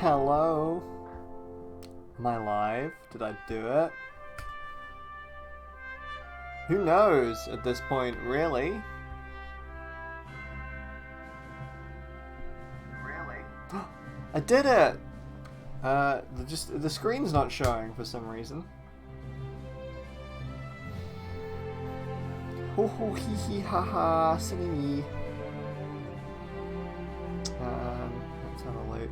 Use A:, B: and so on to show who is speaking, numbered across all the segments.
A: Hello? Am I live? Did I do it? Who knows at this point, really? Really? I did it! The screen's not showing for some reason. Ho ho hee hee ha ha, silly me. Let's have a look.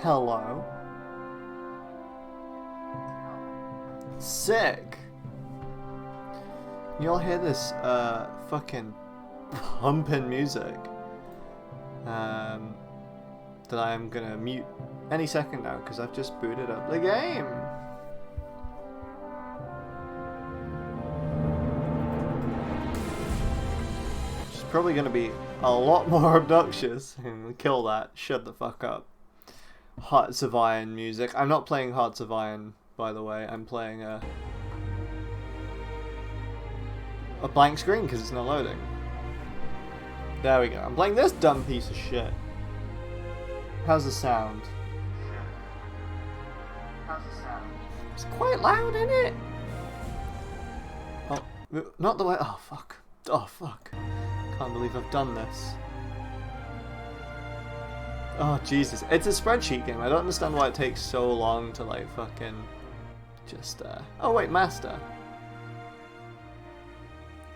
A: Hello. Sick. You'll hear this fucking pumping music that I'm gonna mute any second now because I've just booted up the game. Which is probably gonna be a lot more obnoxious. Kill that. Shut the fuck up. Hearts of Iron music. I'm not playing Hearts of Iron, by the way. I'm playing a blank screen because it's not loading. There we go. I'm playing this dumb piece of shit. How's the sound? It's quite loud, isn't it? Oh, not the way. Oh fuck. Oh fuck. Can't believe I've done this. Oh Jesus, it's a spreadsheet game. I don't understand why it takes so long to like fucking just oh wait, master.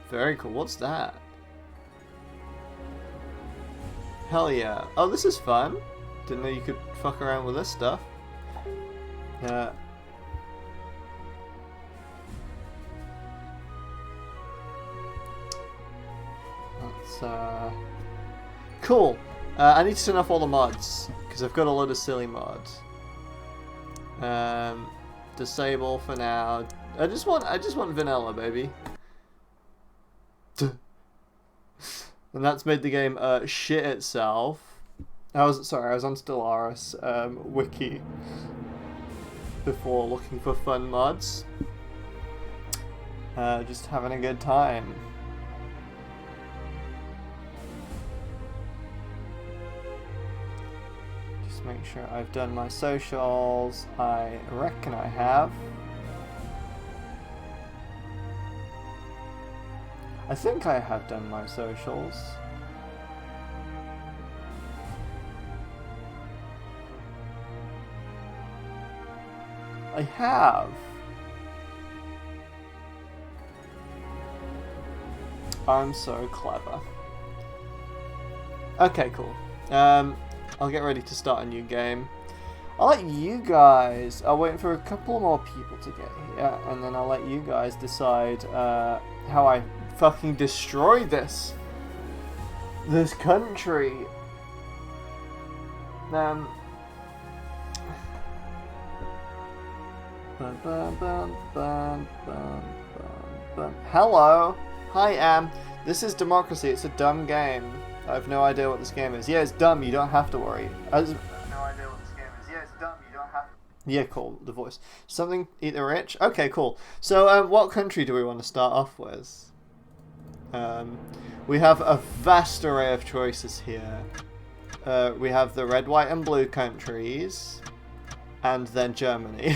A: Very cool. What's that? Hell yeah. Oh, this is fun. Didn't know you could fuck around with this stuff. Yeah. That's cool. I need to turn off all the mods because I've got a load of silly mods. Disable for now. I just want vanilla, baby. And that's made the game shit itself. I was on Stellaris wiki before looking for fun mods. Just having a good time. Make sure I've done my socials. I reckon I have. I think I have done my socials. I have. I'm so clever. Okay, cool. I'll get ready to start a new game. I'll let you guys... I'll wait for a couple more people to get here, and then I'll let you guys decide how I fucking destroy this country. Bum, bum, bum, bum, bum, bum, bum. Hello. Hi, this is Democracy. It's a dumb game. I have no idea what this game is. Yeah, it's dumb. You don't have to worry. I have no idea what this game is. Yeah, it's dumb. You don't have to... Yeah, cool. The voice. Something either rich? Okay, cool. So, what country do we want to start off with? We have a vast array of choices here. We have the red, white, and blue countries. And then Germany.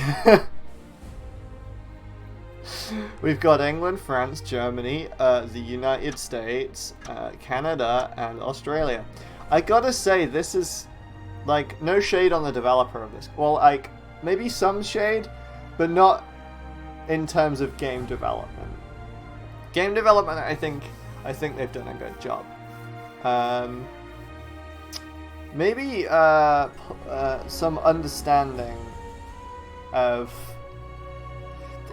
A: We've got England, France, Germany, the United States, Canada, and Australia. I gotta say, this is, like, no shade on the developer of this. Well, like, maybe some shade, but not in terms of game development. Game development, I think they've done a good job. Maybe some understanding of...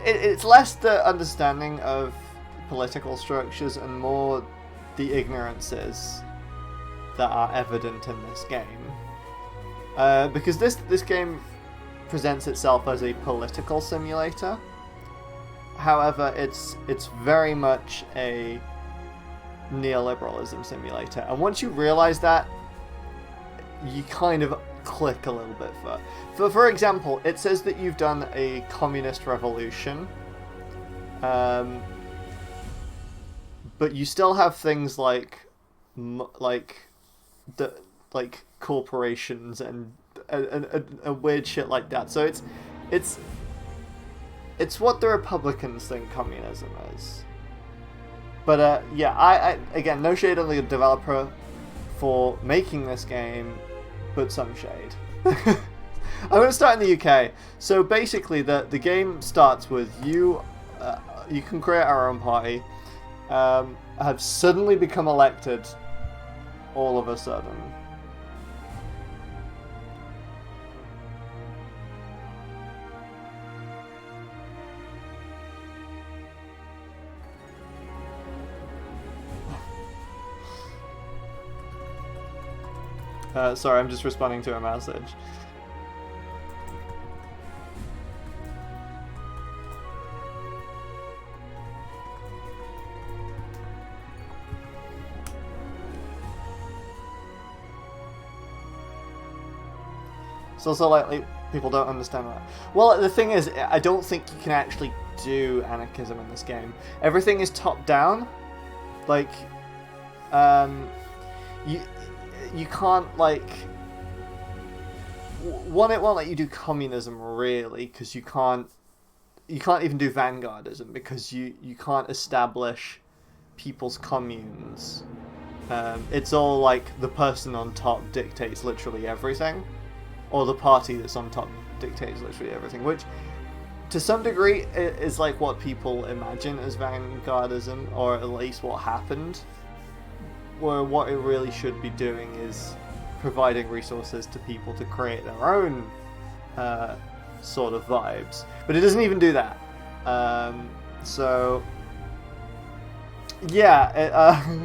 A: It's less the understanding of political structures and more the ignorances that are evident in this game. Because this game presents itself as a political simulator. However, it's very much a neoliberalism simulator. And once you realize that, you kind of click a little bit for example, it says that you've done a communist revolution, but you still have things like corporations and weird shit like that. So it's what the Republicans think communism is. But yeah, I again, no shade on the developer for making this game, but some shade. I'm going to start in the UK. So basically, the game starts with you. You can create our own party. Have suddenly become elected. All of a sudden. Sorry, I'm just responding to a message. It's also likely people don't understand that. Well, the thing is, I don't think you can actually do anarchism in this game. Everything is top-down. Like, you can't, like... One, it won't let you do communism, really, because you can't even do vanguardism, because you can't establish people's communes. It's all, like, the person on top dictates literally everything, or the party that's on top dictates literally everything, which, to some degree, is, like, what people imagine as vanguardism, or at least what happened. Where what it really should be doing is providing resources to people to create their own sort of vibes. But it doesn't even do that. So, yeah.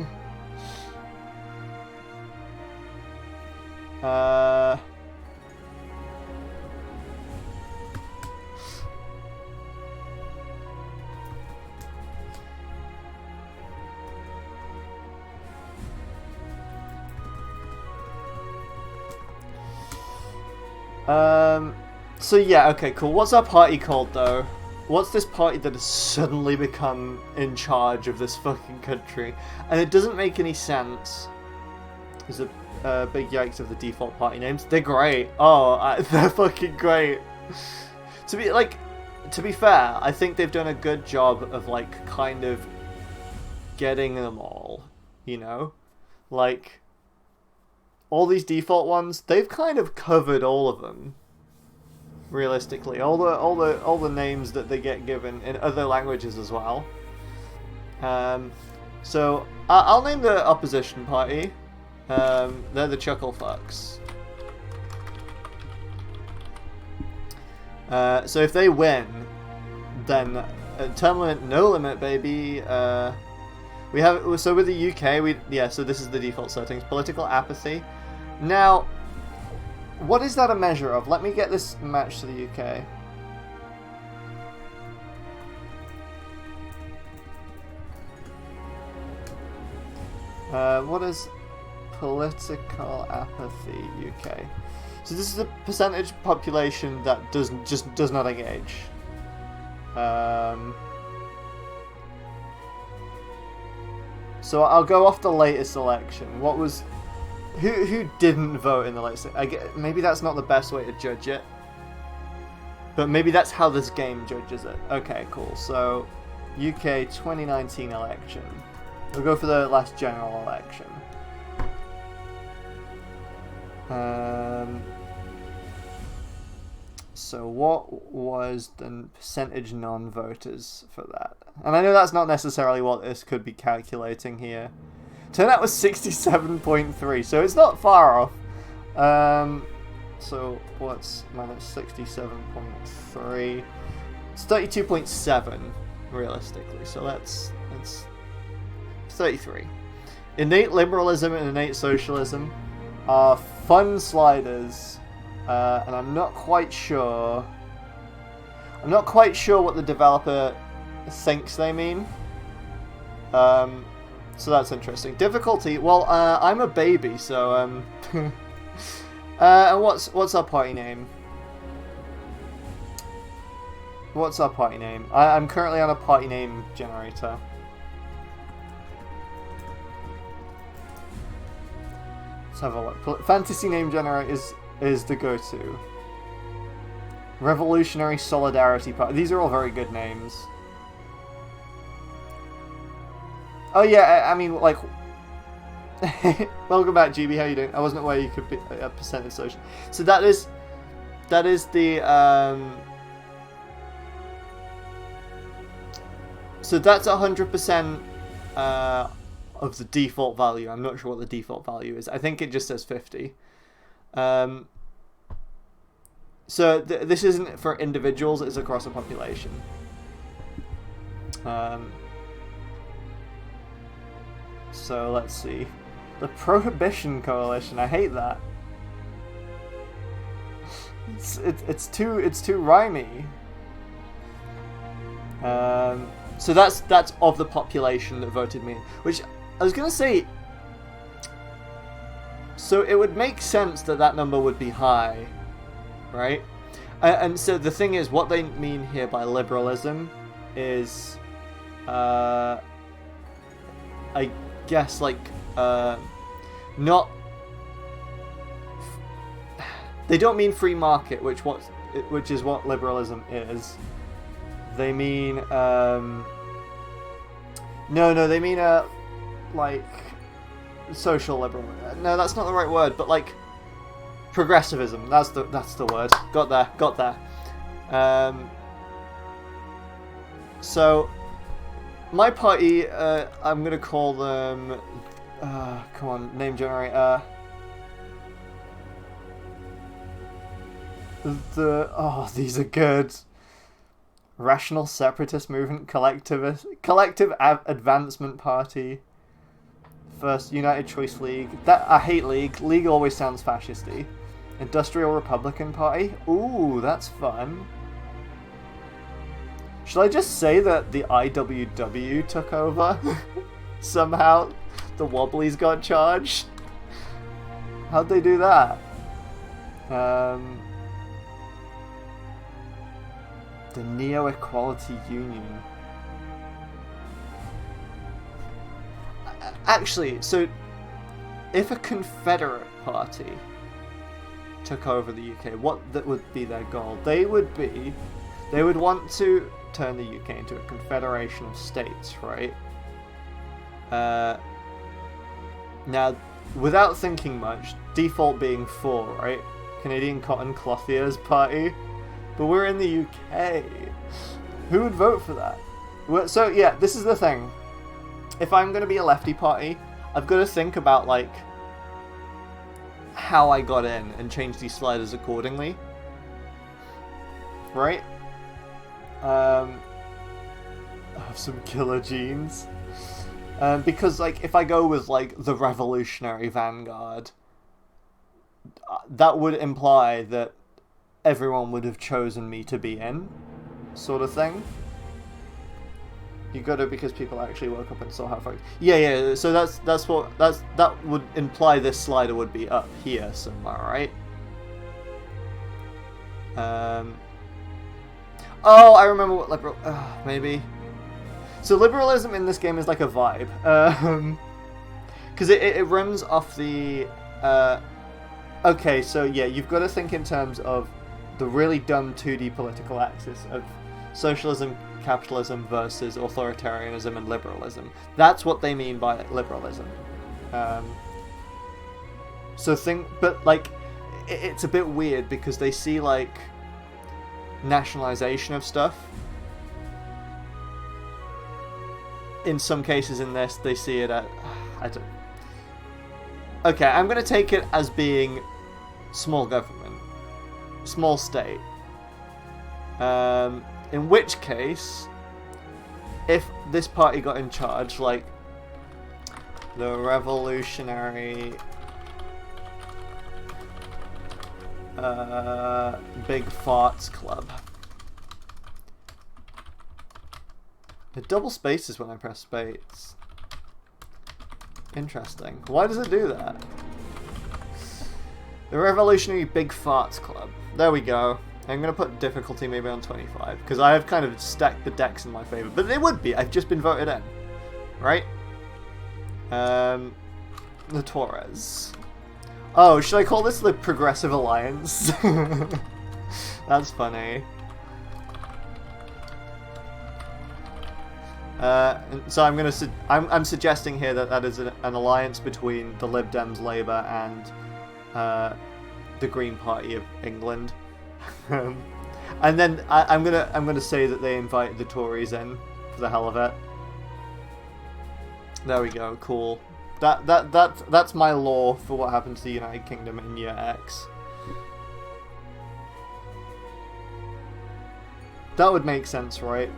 A: So yeah, okay, cool. What's our party called, though? What's this party that has suddenly become in charge of this fucking country? And it doesn't make any sense. There's a big yikes of the default party names. They're great. Oh, they're fucking great. To be fair, I think they've done a good job of, like, kind of getting them all, you know? Like, all these default ones, they've kind of covered all of them. Realistically, all the names that they get given in other languages as well. So I'll name the opposition party. They're the Chuckle Fucks. So if they win, then term limit, no limit, baby. We have, so with the UK, so this is the default settings. Political apathy. Now, what is that a measure of? Let me get this match to the UK. What is political apathy UK? So this is a percentage population that does not engage. So I'll go off the latest election. What was who didn't vote in the latest? Maybe that's not the best way to judge it, but maybe that's how this game judges it. Okay, cool. So UK 2019 election. We'll go for the last general election. So what was the percentage non-voters for that? And I know that's not necessarily what this could be calculating here. Turnout was 67.3, so it's not far off. So what's minus 67.3? It's 32.7 realistically. So that's 33. Innate liberalism and innate socialism are fun sliders. And I'm not quite sure what the developer thinks they mean. So that's interesting. Difficulty. Well, I'm a baby, so and what's our party name? What's our party name? I'm currently on a party name generator. Let's have a look. Fantasy name generator is the go-to. Revolutionary Solidarity Party. These are all very good names. Oh yeah, I mean, like... Welcome back, GB, how you doing? I wasn't aware you could be a percentage social. So that is the... So that's 100% of the default value. I'm not sure what the default value is. I think it just says 50. So this isn't for individuals, it's across a population. So let's see. The Prohibition Coalition, I hate that. It's too rhymey. So that's of the population that voted me, which I was gonna say. So it would make sense that number would be high, right? And so the thing is, what they mean here by liberalism is, I guess, like, not. They don't mean free market, which is what liberalism is. They mean no, they mean like social liberal. No, that's not the right word, but like progressivism. That's the word. Got there. So my party, I'm gonna call them. Come on, name generator. These are good. Rational Separatist Movement, Collective Advancement Party, First United Choice League. I hate League. League always sounds fascisty. Industrial Republican Party. Ooh, that's fun. Should I just say that the IWW took over? Somehow the Wobblies got charged? How'd they do that? The Neo-Equality Union. Actually, so if a Confederate party took over the UK, what that would be their goal? They would want to turn the UK into a confederation of states, right? Now, without thinking much, default being 4, right? Canadian Cotton Clothiers Party. But we're in the UK. Who would vote for that? So yeah, this is the thing. If I'm going to be a lefty party, I've got to think about like how I got in and change these sliders accordingly. Right? I have some killer genes. Because like if I go with like the Revolutionary Vanguard, that would imply that everyone would have chosen me to be in, sort of thing. You got it because people actually woke up and saw how fucked. Yeah. So that would imply this slider would be up here somewhere, right? Oh, I remember what liberal. Maybe. So liberalism in this game is like a vibe, because it runs off the. Okay, so yeah, you've got to think in terms of the really dumb 2D political axis of socialism, capitalism versus authoritarianism and liberalism. That's what they mean by liberalism. But like, it's a bit weird because they see like nationalization of stuff. In some cases in this, they see it at... Okay, I'm going to take it as being small government. Small state. In which case, if this party got in charge, like the Revolutionary Big Farts Club. It double spaces when I press space. Interesting. Why does it do that? The Revolutionary Big Farts Club. There we go. I'm going to put difficulty maybe on 25, because I have kind of stacked the decks in my favour. But it would be. I've just been voted in. Right? The Torres. Oh, should I call this the Progressive Alliance? That's funny. So I'm suggesting here that is an alliance between the Lib Dems, Labour, and the Green Party of England. And then I'm gonna say that they invited the Tories in for the hell of it. There we go. Cool. That's my law for what happened to the United Kingdom in year X. That would make sense, right?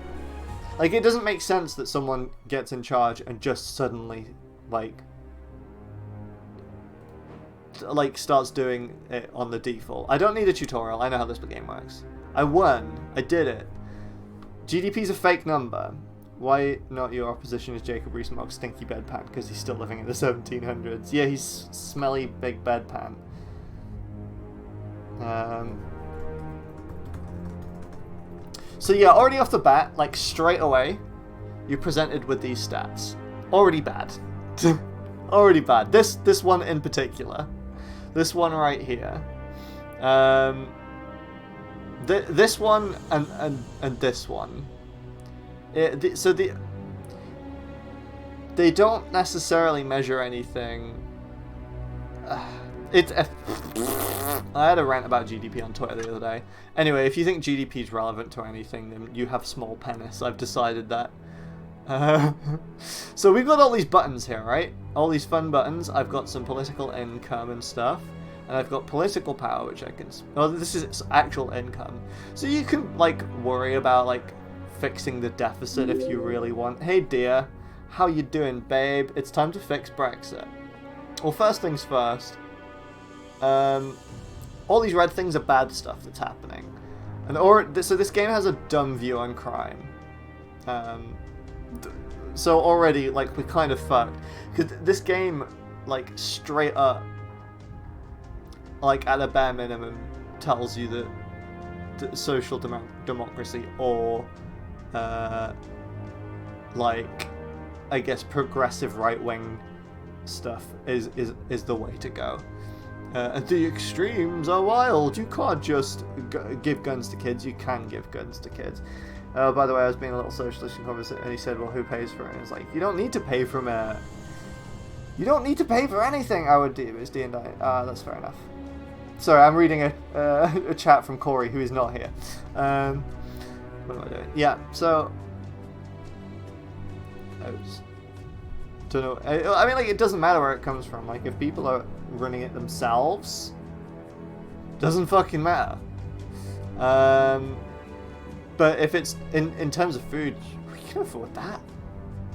A: Like, it doesn't make sense that someone gets in charge and just suddenly, like starts doing it on the default. I don't need a tutorial. I know how this game works. I won. I did it. GDP's a fake number. Why not your opposition is Jacob Rees-Mogg's stinky bedpan? Because he's still living in the 1700s. Yeah, he's smelly big bedpan. So yeah, already off the bat, like straight away, you're presented with these stats. Already bad. Already bad. This one in particular. This one right here. This one and this one. They don't necessarily measure anything. I had a rant about GDP on Twitter the other day. Anyway, if you think GDP is relevant to anything, then you have small penis. I've decided that. So we've got all these buttons here, right? All these fun buttons. I've got some political income and stuff. And I've got political power, which I can... Oh, this is actual income. So you can, like, worry about, like, fixing the deficit if you really want. Hey, dear. How you doing, babe? It's time to fix Brexit. Well, first things first. All these red things are bad stuff that's happening. So this game has a dumb view on crime. So already, like, we're kind of fucked. Because this game, like, straight up, like, at a bare minimum, tells you that social democracy or, like, I guess progressive right-wing stuff is the way to go. The extremes are wild. You can't just give guns to kids. You can give guns to kids. By the way, I was being a little socialist in conversation, and he said, well, who pays for it? And it's like, you don't need to pay for it. You don't need to pay for anything. I would do. It's D&D. That's fair enough. Sorry, I'm reading a chat from Corey, who is not here. What am I doing? Yeah, so... Don't know. I mean, like, it doesn't matter where it comes from. Like, if people are running it themselves, doesn't fucking matter. But if it's in terms of food, we can afford that.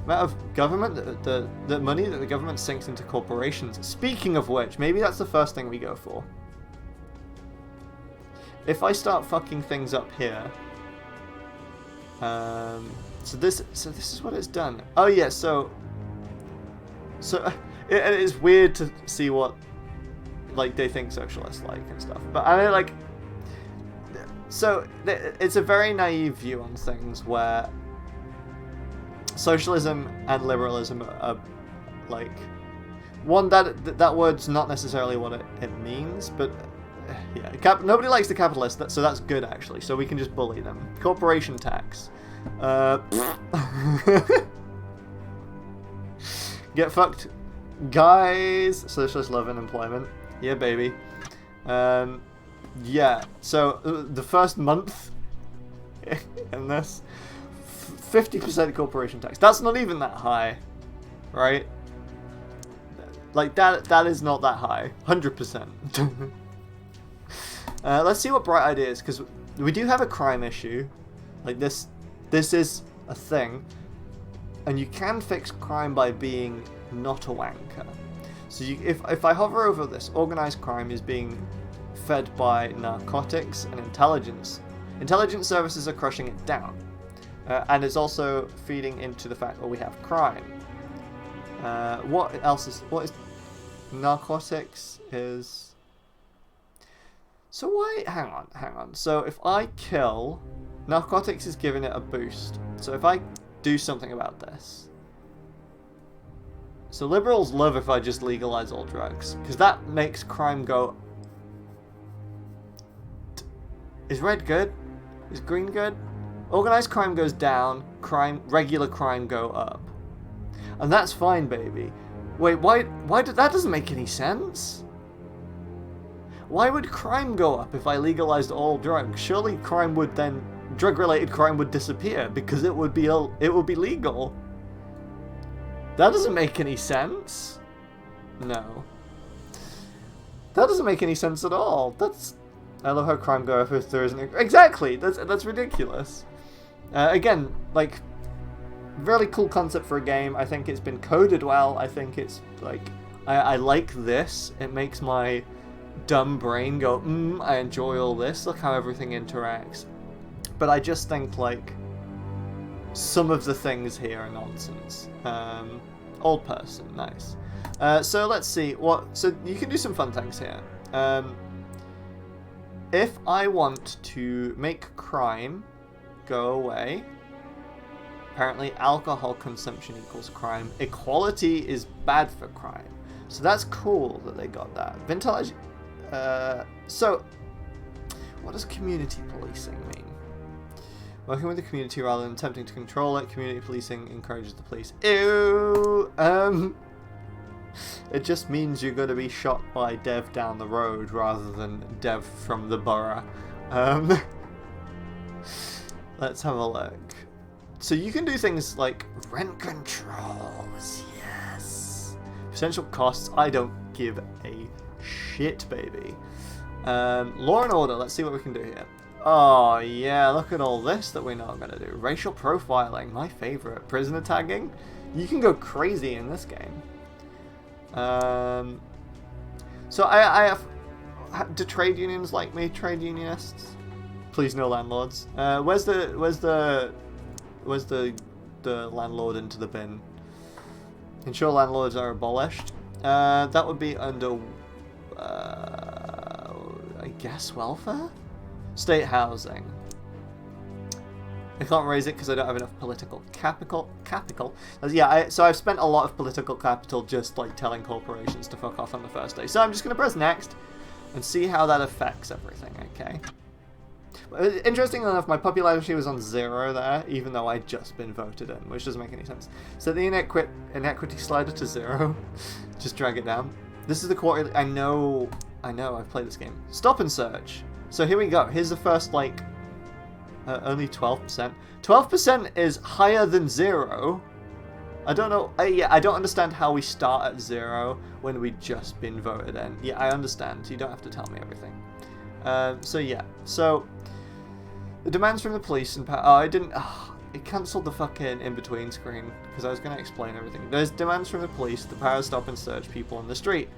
A: Amount of government, the money that the government sinks into corporations. Speaking of which, maybe that's the first thing we go for. If I start fucking things up here, So this is what it's done. Oh yeah, so it is weird to see what like they think socialists like and stuff. But I mean, like, so it's a very naive view on things where socialism and liberalism are like, one, that word's not necessarily what it means, but yeah, nobody likes the capitalists, so that's good actually. So we can just bully them. Corporation tax. Get fucked, guys. Socialist love and employment. Yeah, baby. Yeah. So the first month in this, 50% corporation tax. That's not even that high, right? Like that is not that high. 100%. Let's see what bright ideas, because we do have a crime issue. Like this is a thing, and you can fix crime by being not a wanker. So if I hover over this, organized crime is being fed by narcotics and intelligence. Intelligence services are crushing it down, and it's also feeding into the fact that we have crime. What is narcotics is? So why? Hang on. So if I kill, narcotics is giving it a boost. So if I do something about this. So liberals love if I just legalize all drugs, because that makes crime go. Is red good? Is green good? Organized crime goes down, regular crime go up. And that's fine, baby. Wait, why that doesn't make any sense? Why would crime go up if I legalized all drugs? Surely crime would then, drug-related crime would disappear because it would be legal. That doesn't make any sense. No. That doesn't make any sense at all. I love how crime go up if there isn't exactly. That's ridiculous. Again, like, really cool concept for a game. I think it's been coded well. I think it's like I like this. It makes my dumb brain go, I enjoy all this. Look how everything interacts. But I just think like some of the things here are nonsense. Old person, nice. So let's see so you can do some fun things here. If I want to make crime go away, apparently alcohol consumption equals crime. Equality is bad for crime. So that's cool that they got that. Vintage. So what does community policing mean? Working with the community rather than attempting to control it. Community policing encourages the police. Ew! It just means you're going to be shot by Dev down the road rather than Dev from the borough. Let's have a look. So you can do things like rent controls. Yes! Potential costs. I don't give a shit, baby. Law and order. Let's see what we can do here. Oh, yeah, look at all this that we're not going to do. Racial profiling, my favorite. Prisoner tagging. You can go crazy in this game. So I have... Do trade unions like me? Trade unionists? Please, no landlords. Where's the landlord into the bin? Ensure landlords are abolished. That would be under... I guess welfare? State housing. I can't raise it because I don't have enough political capital. Yeah, so I've spent a lot of political capital just like telling corporations to fuck off on the first day. So I'm just going to press next and see how that affects everything, okay? Interestingly enough, my popularity was on 0 there, even though I'd just been voted in, which doesn't make any sense. Set the inequity slider to 0. Just drag it down. This is the quarterly. I know, I've played this game. Stop and search. So here we go. Here's the first, like, only 12%. 12% is higher than 0. I don't know. Yeah, I don't understand how we start at 0 when we've just been voted in. Yeah, I understand. You don't have to tell me everything. So yeah. So the demands from the police and it cancelled the fucking in-between screen because I was going to explain everything. There's demands from the police, the power to stop and search people on the street.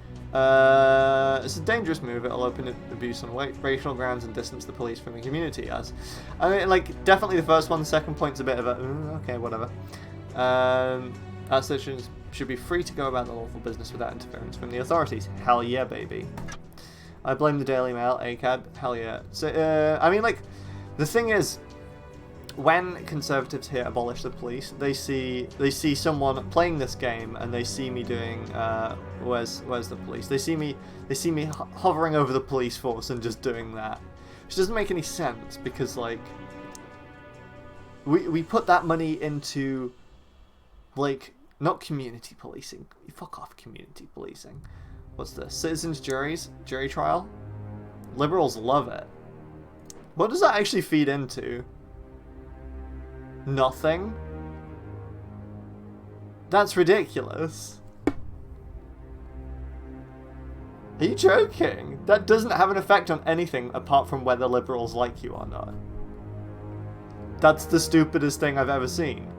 A: It's a dangerous move. It'll open abuse on racial grounds and distance the police from the community. As I mean, like, definitely the first one. The second point's a bit of a okay, whatever. Our citizens should be free to go about their lawful business without interference from the authorities. Hell yeah, baby. I blame the Daily Mail, ACAB. Hell yeah. So, I mean, like, the thing is, when conservatives here abolish the police, they see someone playing this game, and they see me doing where's the police? They see me hovering over the police force and just doing that, which doesn't make any sense because, like, we put that money into, like, not community policing. Fuck off, community policing. What's this? Citizens' jury trial. Liberals love it. What does that actually feed into? Nothing? That's ridiculous. Are you joking? That doesn't have an effect on anything apart from whether liberals like you or not. That's the stupidest thing I've ever seen.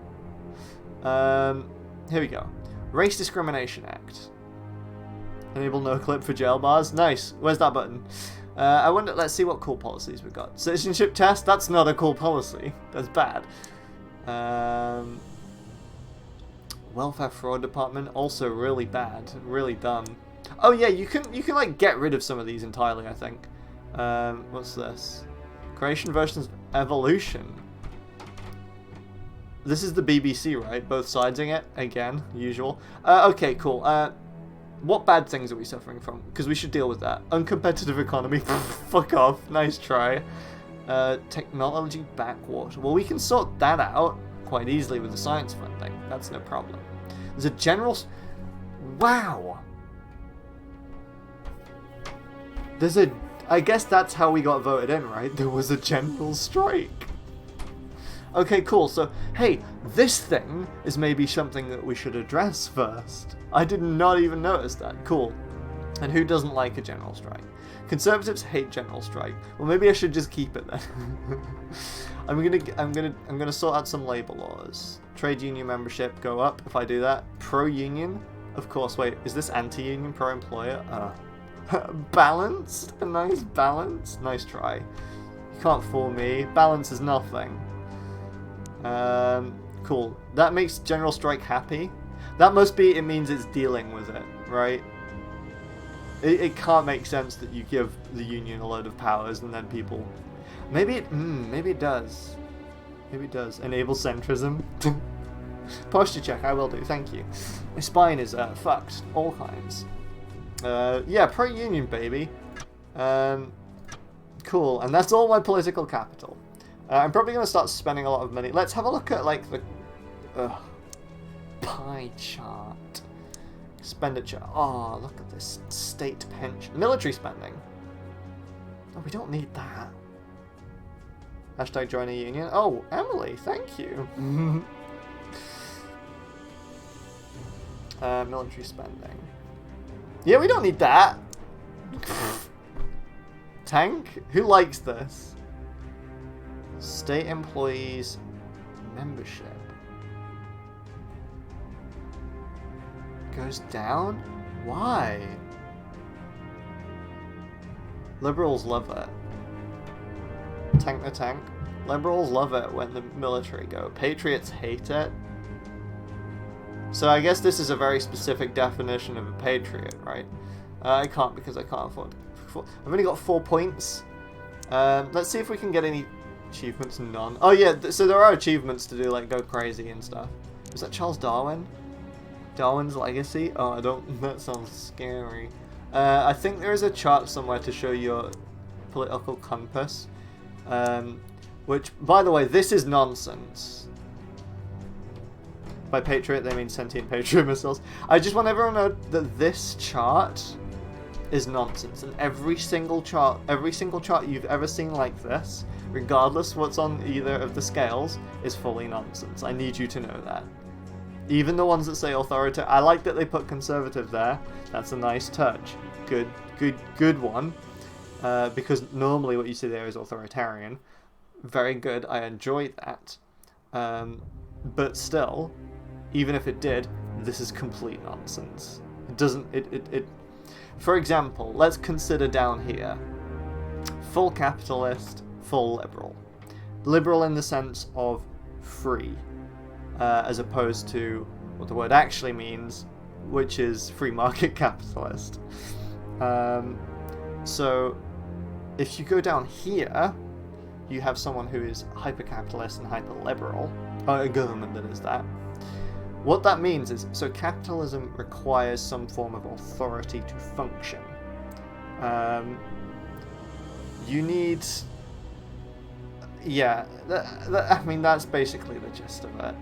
A: Here we go. Race Discrimination Act. Enable no clip for jail bars. Nice. Where's that button? I wonder, let's see what cool policies we've got. Citizenship test? That's not a cool policy. That's bad. Welfare fraud department, also really bad. Really dumb. Oh yeah, you can like get rid of some of these entirely, I think. What's this? Creation versus evolution. This is the BBC, right? Both sidesing it again, usual. Okay, cool. What bad things are we suffering from? Because we should deal with that. Uncompetitive economy. Fuck off. Nice try. Technology backwater. Well, we can sort that out quite easily with the science funding. That's no problem. There's a general... Wow. There's a... I guess that's how we got voted in, right? There was a general strike. Okay, cool. So, hey, this thing is maybe something that we should address first. I did not even notice that. Cool. And who doesn't like a general strike? Conservatives hate general strike. Well, maybe I should just keep it then. I'm gonna sort out some labor laws. Trade union membership go up if I do that. Pro-union, of course. Wait, is this anti-union? Pro-employer? Balanced? A nice balance. Nice try. You can't fool me. Balance is nothing. Cool. That makes general strike happy. That must be, it means it's dealing with it, right? It can't make sense that you give the union a load of powers and then people... Maybe it does. Maybe it does. Enable centrism. Posture check, I will do, thank you. My spine is fucked. All kinds. Yeah, pro-union, baby. Cool, and that's all my political capital. I'm probably going to start spending a lot of money. Let's have a look at, like, the pie chart. Expenditure. Oh, look at this. State pension. Military spending. Oh, we don't need that. Hashtag join a union. Oh, Emily, thank you. Military spending. Yeah, we don't need that. Tank? Who likes this? State employees membership goes down? Why? Liberals love it. Tank the tank. Liberals love it when the military go. Patriots hate it. So I guess this is a very specific definition of a patriot, right? I can't because I can't afford. I've only got 4 points. Let's see if we can get any achievements. None. Oh yeah, so there are achievements to do, like go crazy and stuff. Was that Charles Darwin? Darwin's legacy? Oh, I don't. That sounds scary. I think there is a chart somewhere to show your political compass. Which, by the way, this is nonsense. By patriot, they mean sentient patriot missiles. I just want everyone to know that this chart is nonsense, and every single chart you've ever seen like this, regardless what's on either of the scales, is fully nonsense. I need you to know that. Even the ones that say authoritarian. I like that they put conservative there. That's a nice touch. Good one. Because normally what you see there is authoritarian. Very good. I enjoy that. But still, even if it did, this is complete nonsense. It doesn't. For example, let's consider down here. Full capitalist, full liberal. Liberal in the sense of free, as opposed to what the word actually means, which is free market capitalist. So if you go down here, you have someone who is hyper-capitalist and hyper-liberal, a government that is that. What that means is, so capitalism requires some form of authority to function. You need... Yeah, I mean, that's basically the gist of it.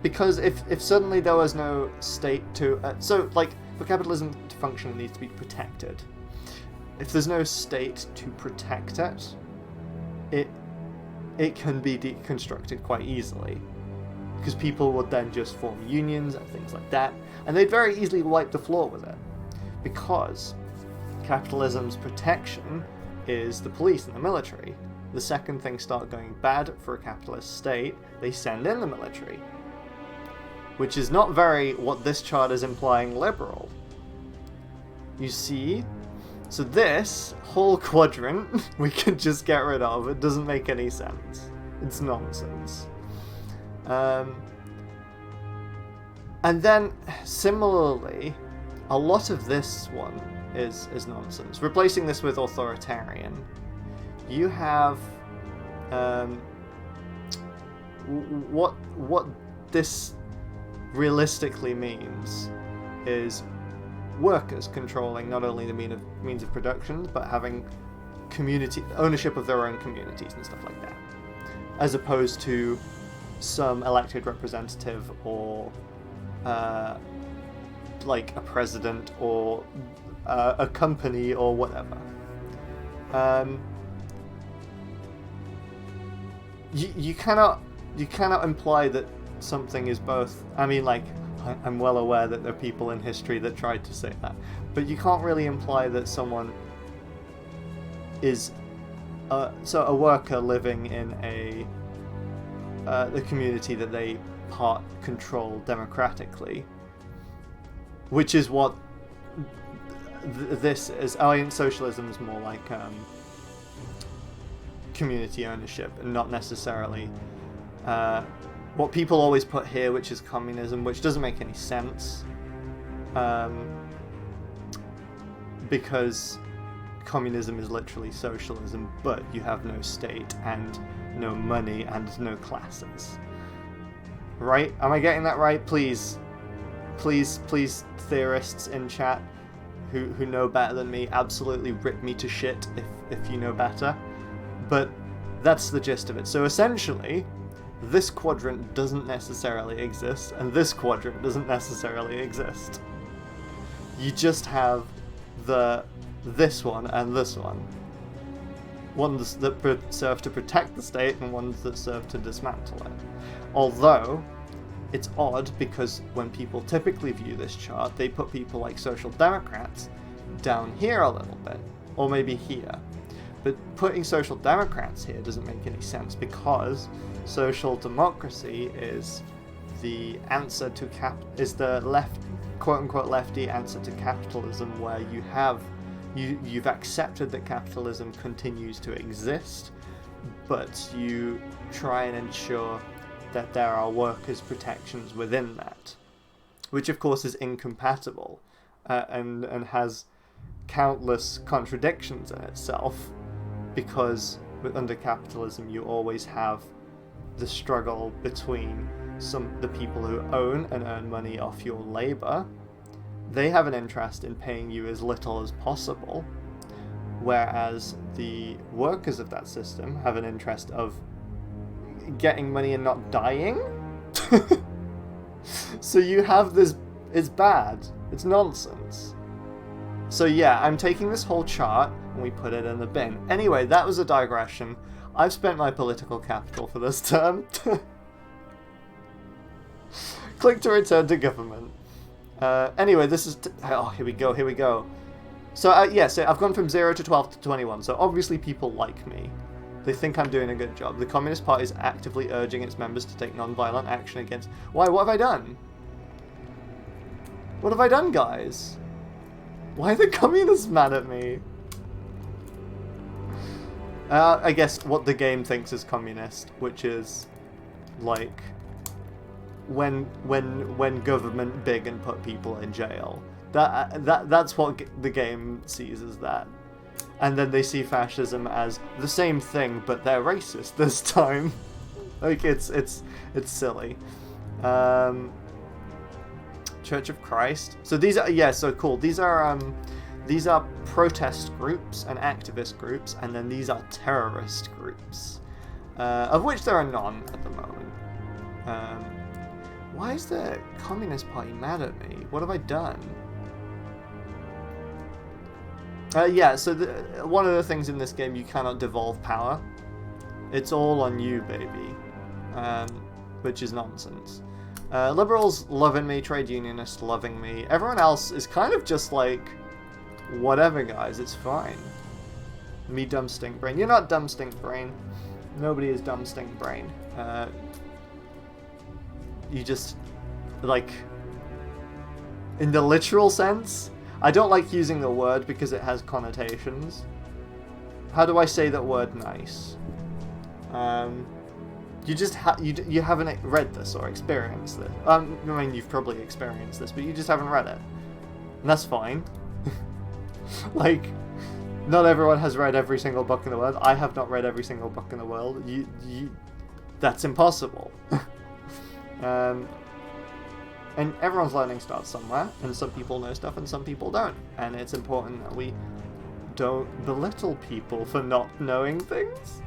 A: Because if suddenly there was no state to... so, like, for capitalism to function, it needs to be protected. If there's no state to protect it, it can be deconstructed quite easily. Because people would then just form unions and things like that, and they'd very easily wipe the floor with it. Because capitalism's protection is the police and the military. The second things start going bad for a capitalist state, they send in the military. Which is not very what this chart is implying liberal. You see? So this whole quadrant we can just get rid of. It doesn't make any sense. It's nonsense. And then, similarly, a lot of this one is nonsense. Replacing this with authoritarian, you have what this realistically means is workers controlling not only the means of production, but having community ownership of their own communities and stuff like that, as opposed to some elected representative or like a president or a company or whatever. You cannot imply that something is both. I mean, like, I'm well aware that there are people in history that tried to say that, but you can't really imply that someone is a worker living in the community that they part control democratically, which is what this is. Alien socialism is more like community ownership, and not necessarily what people always put here, which is communism, which doesn't make any sense, because communism is literally socialism, but you have no state and no money and no classes. Right? Am I getting that right? Please, theorists in chat who know better than me, absolutely rip me to shit if you know better. But that's the gist of it. So essentially, this quadrant doesn't necessarily exist, and this quadrant doesn't necessarily exist. You just have this one and this one. Ones that serve to protect the state and ones that serve to dismantle it. Although, it's odd because when people typically view this chart, they put people like Social Democrats down here a little bit, or maybe here. But putting Social Democrats here doesn't make any sense, because social democracy is the answer to is the left, quote-unquote lefty answer to capitalism, where you've accepted that capitalism continues to exist, but you try and ensure that there are workers' protections within that, which of course is incompatible and has countless contradictions in itself, because under capitalism you always have the struggle between the people who own and earn money off your labor. They have an interest in paying you as little as possible, whereas the workers of that system have an interest of getting money and not dying. So you have this, it's bad, it's nonsense. So yeah, I'm taking this whole chart and we put it in the bin. Anyway, that was a digression. I've spent my political capital for this term. Click to return to government. Anyway, this is... here we go. So, yeah, so I've gone from 0 to 12 to 21, so obviously people like me. They think I'm doing a good job. The Communist Party is actively urging its members to take non-violent action against... Why? What have I done? What have I done, guys? Why are the communists mad at me? I guess what the game thinks is communist, which is like when government big and put people in jail. That's what the game sees as that. And then they see fascism as the same thing, but they're racist this time. Like it's silly. Church of Christ. So these are so cool. These are protest groups and activist groups, and then these are terrorist groups, of which there are none at the moment. Why is the Communist Party mad at me? What have I done? So one of the things in this game, you cannot devolve power. It's all on you, baby. Which is nonsense. Liberals loving me, trade unionists loving me. Everyone else is kind of just like, whatever, guys, it's fine. Me, dumb stink brain. You're not dumb stink brain. Nobody is dumb stink brain. You just, like, in the literal sense, I don't like using the word because it has connotations. How do I say that word nice? You just you haven't read this or experienced this. I mean, you've probably experienced this, but you just haven't read it. And that's fine. Like, not everyone has read every single book in the world. I have not read every single book in the world. That's impossible. And everyone's learning starts somewhere, and some people know stuff and some people don't. And it's important that we don't belittle people for not knowing things.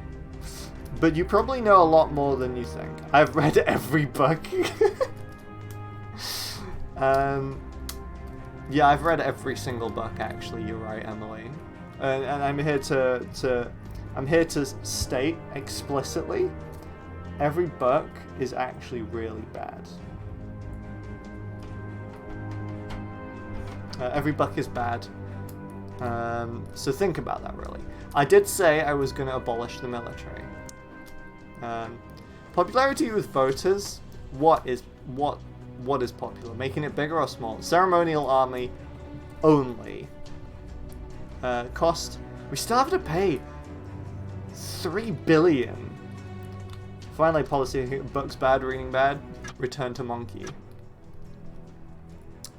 A: But you probably know a lot more than you think. I've read every book. Yeah, I've read every single book, actually. You're right, Emily. And I'm here to state explicitly, every book is actually really bad. Every book is bad. So think about that, really. I did say I was going to abolish the military. Popularity with voters. What is popular? Making it bigger or small? Ceremonial army only. Cost. We still have to pay $3 billion. Finally, policy. Books bad, reading bad. Return to monkey.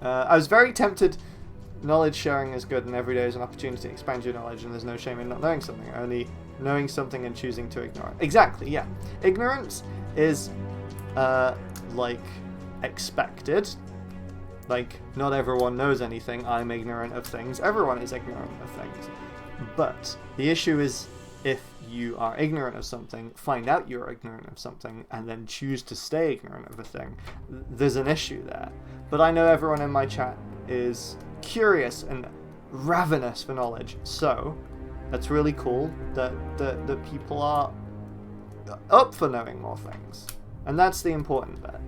A: I was very tempted. Knowledge sharing is good, and every day is an opportunity to expand your knowledge, and there's no shame in not knowing something, only knowing something and choosing to ignore it. Exactly, yeah. Ignorance is, like, expected. Like, not everyone knows anything. I'm ignorant of things. Everyone is ignorant of things. But the issue is, if you are ignorant of something, find out you're ignorant of something, and then choose to stay ignorant of a thing, there's an issue there. But I know everyone in my chat is curious and ravenous for knowledge, so that's really cool that people are up for knowing more things, and that's the important bit.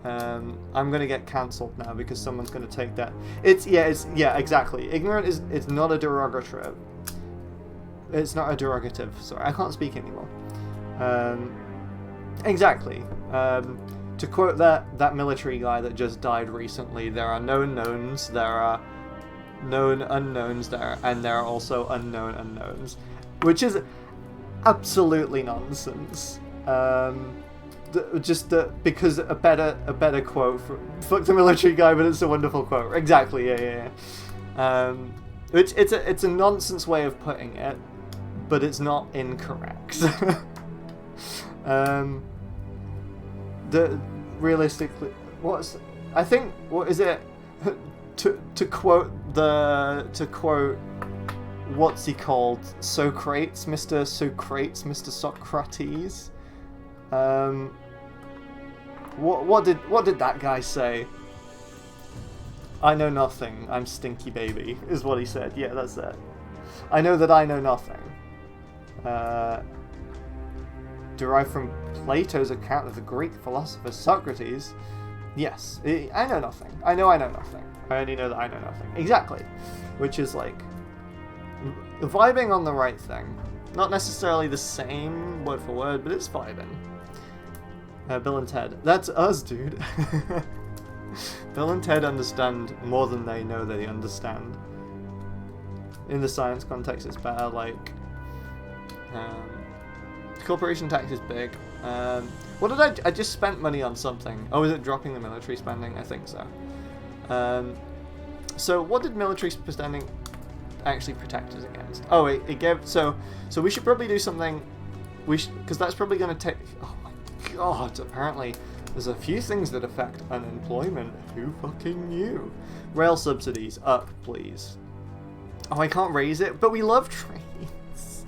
A: I'm gonna get cancelled now because someone's gonna take that. Exactly. Ignorant it's not a derogative. It's not a derogative. Sorry, I can't speak anymore. Exactly. To quote that military guy that just died recently, there are known knowns, there are known unknowns, and there are also unknown unknowns, which is absolutely nonsense. Because a better quote for fuck the military guy, but it's a wonderful quote. Exactly, yeah. It's a nonsense way of putting it, but it's not incorrect. Realistically, what is it? To quote what's he called? Socrates, Mr. Socrates. What did that guy say? I know nothing. I'm stinky baby, is what he said. Yeah, that's it. I know that I know nothing. Derived from Plato's account of the Greek philosopher Socrates. Yes, I know nothing. I know nothing. I only know that I know nothing. Exactly. Which is like vibing on the right thing. Not necessarily the same word for word, but it's vibing. Bill and Ted. That's us, dude. Bill and Ted understand more than they know they understand. In the science context, it's better. Like, corporation tax is big. What did I just spent money on something. Oh, is it dropping the military spending? I think so. So what did military spending actually protect us against? Oh, it gave. So we should probably do something. Because that's probably going to take. Oh my god! Apparently, there's a few things that affect unemployment. Who fucking knew? Rail subsidies up, please. Oh, I can't raise it, but we love trains.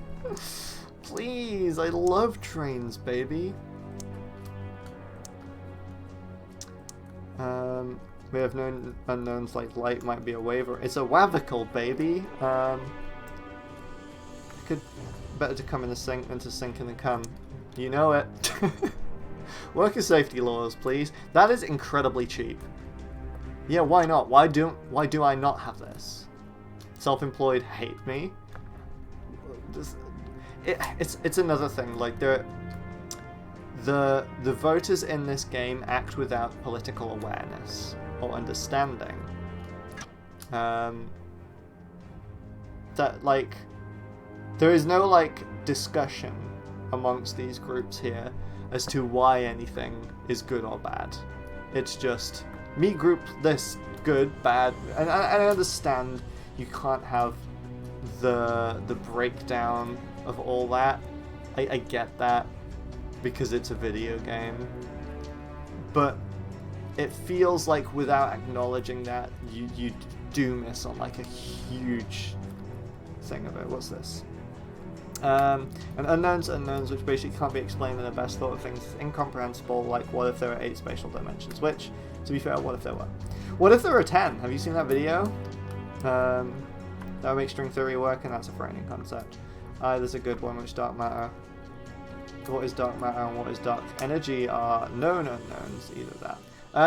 A: Please, I love trains, baby. We have known unknowns like light might be a waiver. It's a wavicle, baby. Better to come in the sink than to sink in the cum. You know it. Worker safety laws, please. That is incredibly cheap. Yeah, why not? Why do I not have this? Self-employed hate me. It's another thing. Like the voters in this game act without political awareness or understanding. That like there is no like discussion amongst these groups here as to why anything is good or bad. It's just me group this good, bad, and I understand you can't have the breakdown of all that. I get that because it's a video game, but it feels like without acknowledging that you do miss on like a huge thing of it. What's this? And unknowns, which basically can't be explained in the best thought of things, incomprehensible, like what if there were 8 spatial dimensions, which, to be fair, what if there were? What if there were 10? Have you seen that video? That would make string theory work, and that's a frightening concept. There's a good one, which dark matter. What is dark matter and what is dark energy are known unknowns, either that.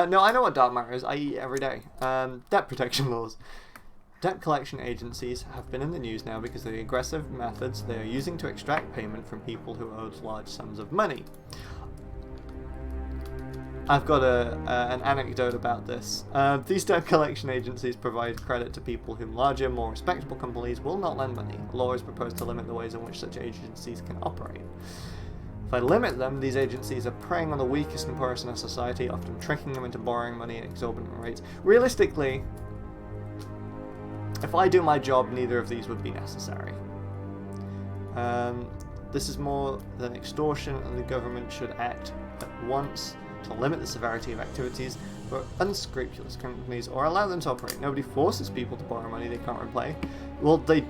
A: No, I know what dark matter is, I eat every day. Debt protection laws. Debt collection agencies have been in the news now because of the aggressive methods they are using to extract payment from people who owe large sums of money. I've got an anecdote about this. These debt collection agencies provide credit to people whom larger, more respectable companies will not lend money. A law is proposed to limit the ways in which such agencies can operate. If I limit them, these agencies are preying on the weakest and poorest in our society, often tricking them into borrowing money at exorbitant rates. Realistically, if I do my job, neither of these would be necessary. This is more than extortion, and the government should act at once to limit the severity of activities for unscrupulous companies or allow them to operate. Nobody forces people to borrow money they can't repay. Well, they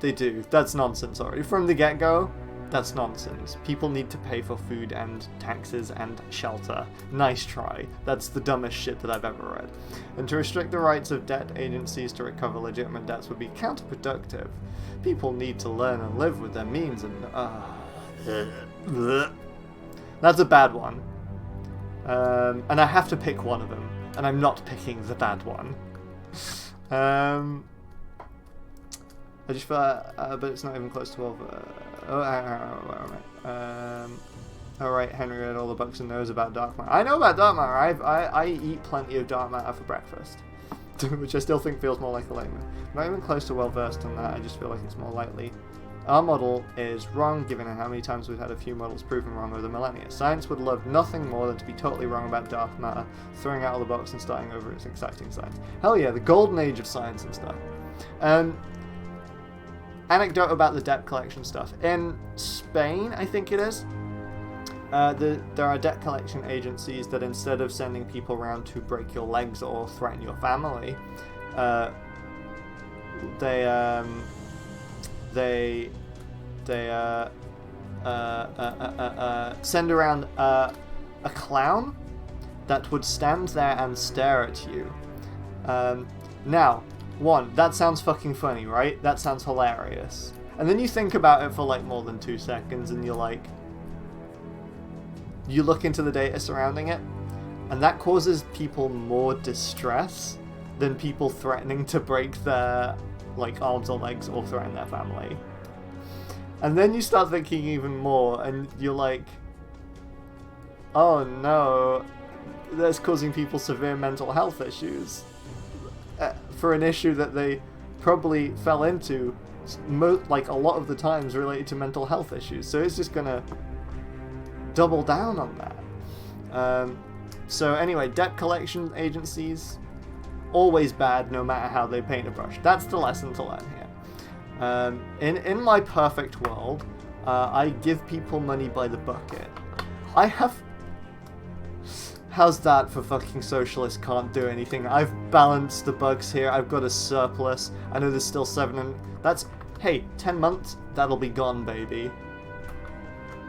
A: do. That's nonsense already. From the get-go, that's nonsense. People need to pay for food and taxes and shelter. Nice try. That's the dumbest shit that I've ever read. And to restrict the rights of debt agencies to recover legitimate debts would be counterproductive. People need to learn and live with their means and... That's a bad one. And I have to pick one of them. And I'm not picking the bad one. I just feel but it's not even close to 12. Alright, Henry read all the books and knows about dark matter. I know about dark matter. I eat plenty of dark matter for breakfast. Which I still think feels more like a layman. I'm not even close to well versed on that, I just feel like it's more likely. Our model is wrong, given how many times we've had a few models proven wrong over the millennia. Science would love nothing more than to be totally wrong about dark matter, throwing out of the box and starting over its exciting science. Hell yeah, the golden age of science and stuff. Anecdote about the debt collection stuff. In Spain, I think it is, there are debt collection agencies that instead of sending people around to break your legs or threaten your family, they send around a clown that would stand there and stare at you. Now, one, that sounds fucking funny, right? That sounds hilarious. And then you think about it for like more than 2 seconds and you're like... You look into the data surrounding it, and that causes people more distress than people threatening to break their like arms or legs or threaten their family. And then you start thinking even more and you're like Oh no, that's causing people severe mental health issues for an issue that they probably fell into like a lot of the times related to mental health issues. So it's just gonna double down on that. So anyway, debt collection agencies, always bad no matter how they paint a brush. That's the lesson to learn here. In my perfect world, I give people money by the bucket. I have... How's that for fucking socialists can't do anything? I've balanced the bugs here. I've got a surplus. I know there's still 7 and... That's... Hey, 10 months, that'll be gone, baby.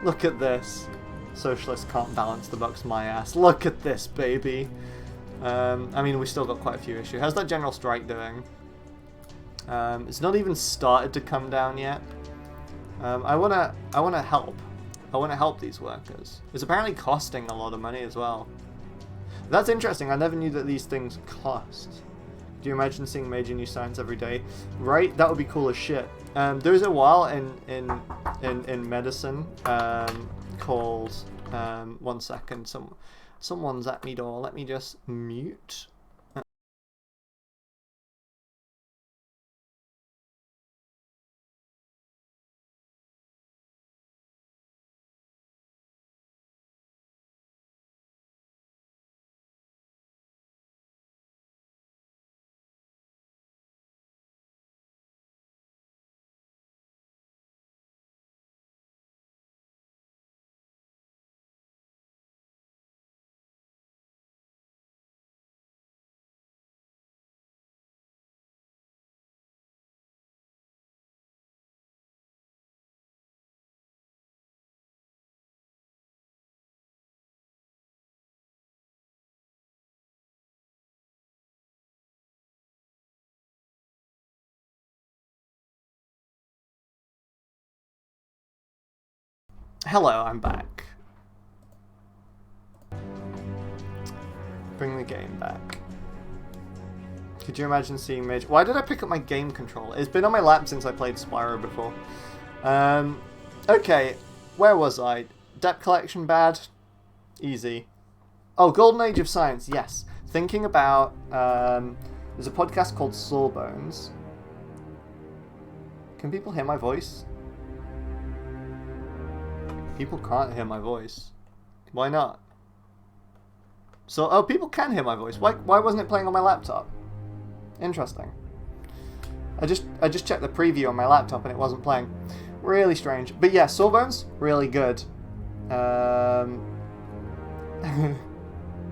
A: Look at this. Socialists can't balance the bucks, my ass. Look at this, baby. I mean, we still got quite a few issues. How's that general strike doing? It's not even started to come down yet. I wanna help. I wanna help these workers. It's apparently costing a lot of money as well. That's interesting. I never knew that these things cost. Do you imagine seeing major new science every day? Right? That would be cool as shit. There was a while in medicine called... one second. Someone's at me door. Let me just mute. Hello, I'm back. Bring the game back. Could you imagine seeing major... Why did I pick up my game controller? It's been on my lap since I played Spyro before. Okay, where was I? Debt collection bad? Easy. Oh, Golden Age of Science, yes. Thinking about... there's a podcast called Sawbones. Can people hear my voice? People can't hear my voice. Why not? So, oh, people can hear my voice. Why wasn't it playing on my laptop? Interesting. I just checked the preview on my laptop and it wasn't playing. Really strange. But yeah, Sawbones, really good.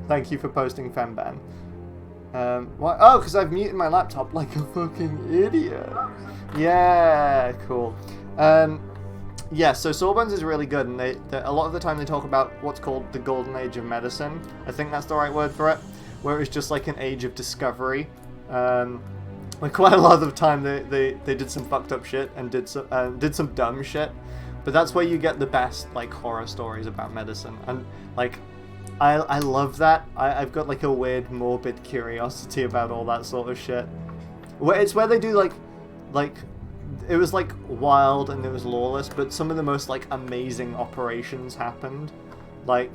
A: Thank you for posting Femban. Why? Oh, because I've muted my laptop like a fucking idiot. Yeah, cool. Yeah, so Sawbones is really good, and a lot of the time they talk about what's called the Golden Age of Medicine. I think that's the right word for it, where it was just like an age of discovery. Like quite a lot of the time they did some fucked up shit and did some dumb shit, but that's where you get the best like horror stories about medicine, and like I love that. I've got like a weird morbid curiosity about all that sort of shit. It's where they do like. It was like wild and it was lawless, but some of the most like amazing operations happened. Like,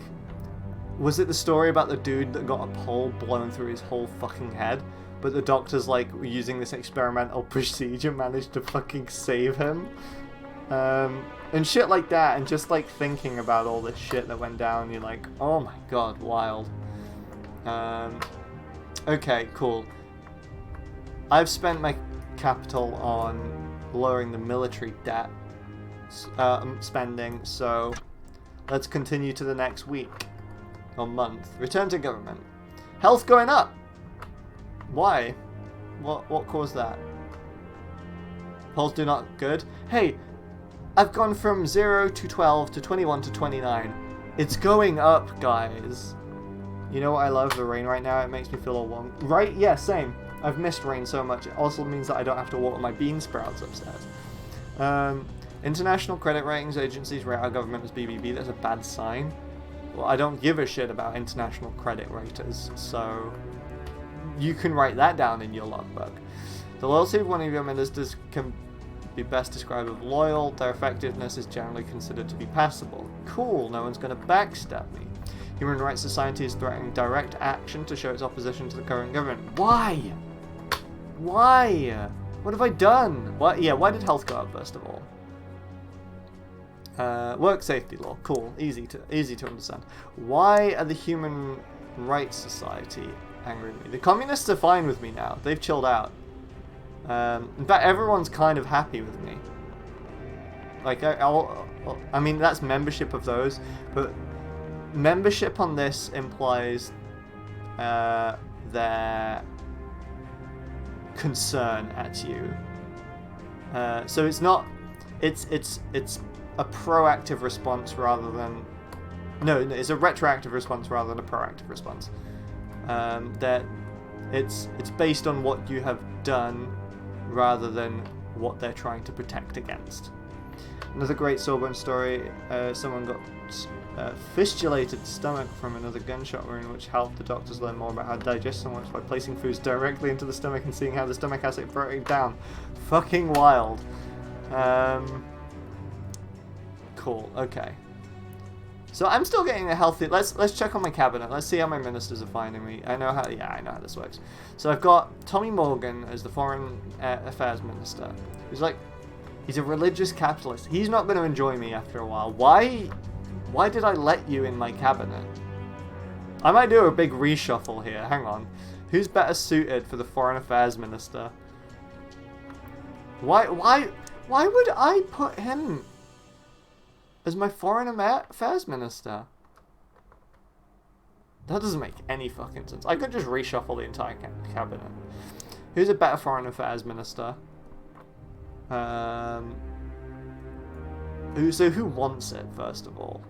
A: was it the story about the dude that got a pole blown through his whole fucking head, but the doctors like using this experimental procedure managed to fucking save him? And shit like that, and just like thinking about all this shit that went down, you're like, oh my god, wild. Okay, cool. I've spent my capital on lowering the military debt spending, so let's continue to the next week or month. Return to government. Health going up. Why? What caused that? Polls do not good. Hey, I've gone from 0 to 12 to 21 to 29. It's going up, guys. You know what I love? The rain right now. It makes me feel all warm. Right? Yeah, same. I've missed rain so much. It also means that I don't have to water my bean sprouts upstairs. International credit ratings agencies rate our government as BBB. That's a bad sign. Well, I don't give a shit about international credit raters, so you can write that down in your logbook. The loyalty of one of your ministers can be best described as loyal. Their effectiveness is generally considered to be passable. Cool, no one's going to backstab me. Human Rights Society is threatening direct action to show its opposition to the current government. Why? Why? What have I done? Why did health go up, first of all? Work safety law. Cool. Easy to understand. Why are the Human Rights Society angry with me? The communists are fine with me now. They've chilled out. In fact, everyone's kind of happy with me. Like, I mean, that's membership of those, but membership on this implies their concern at you. So it's not. It's a proactive response rather than. No, it's a retroactive response rather than a proactive response. That it's based on what you have done rather than what they're trying to protect against. Another great Sawbones story, someone got fistulated stomach from another gunshot wound, which helped the doctors learn more about how digestion works by placing foods directly into the stomach and seeing how the stomach acid breaks down. Fucking wild. Cool, okay. So I'm still getting a healthy... Let's check on my cabinet. Let's see how my ministers are finding me. I know how this works. So I've got Tommy Morgan as the Foreign Affairs Minister. He's a religious capitalist. He's not going to enjoy me after a while. Why did I let you in my cabinet? I might do a big reshuffle here. Hang on. Who's better suited for the Foreign Affairs Minister? Why would I put him as my Foreign Affairs Minister? That doesn't make any fucking sense. I could just reshuffle the entire cabinet. Who's a better Foreign Affairs Minister? Who wants it, first of all?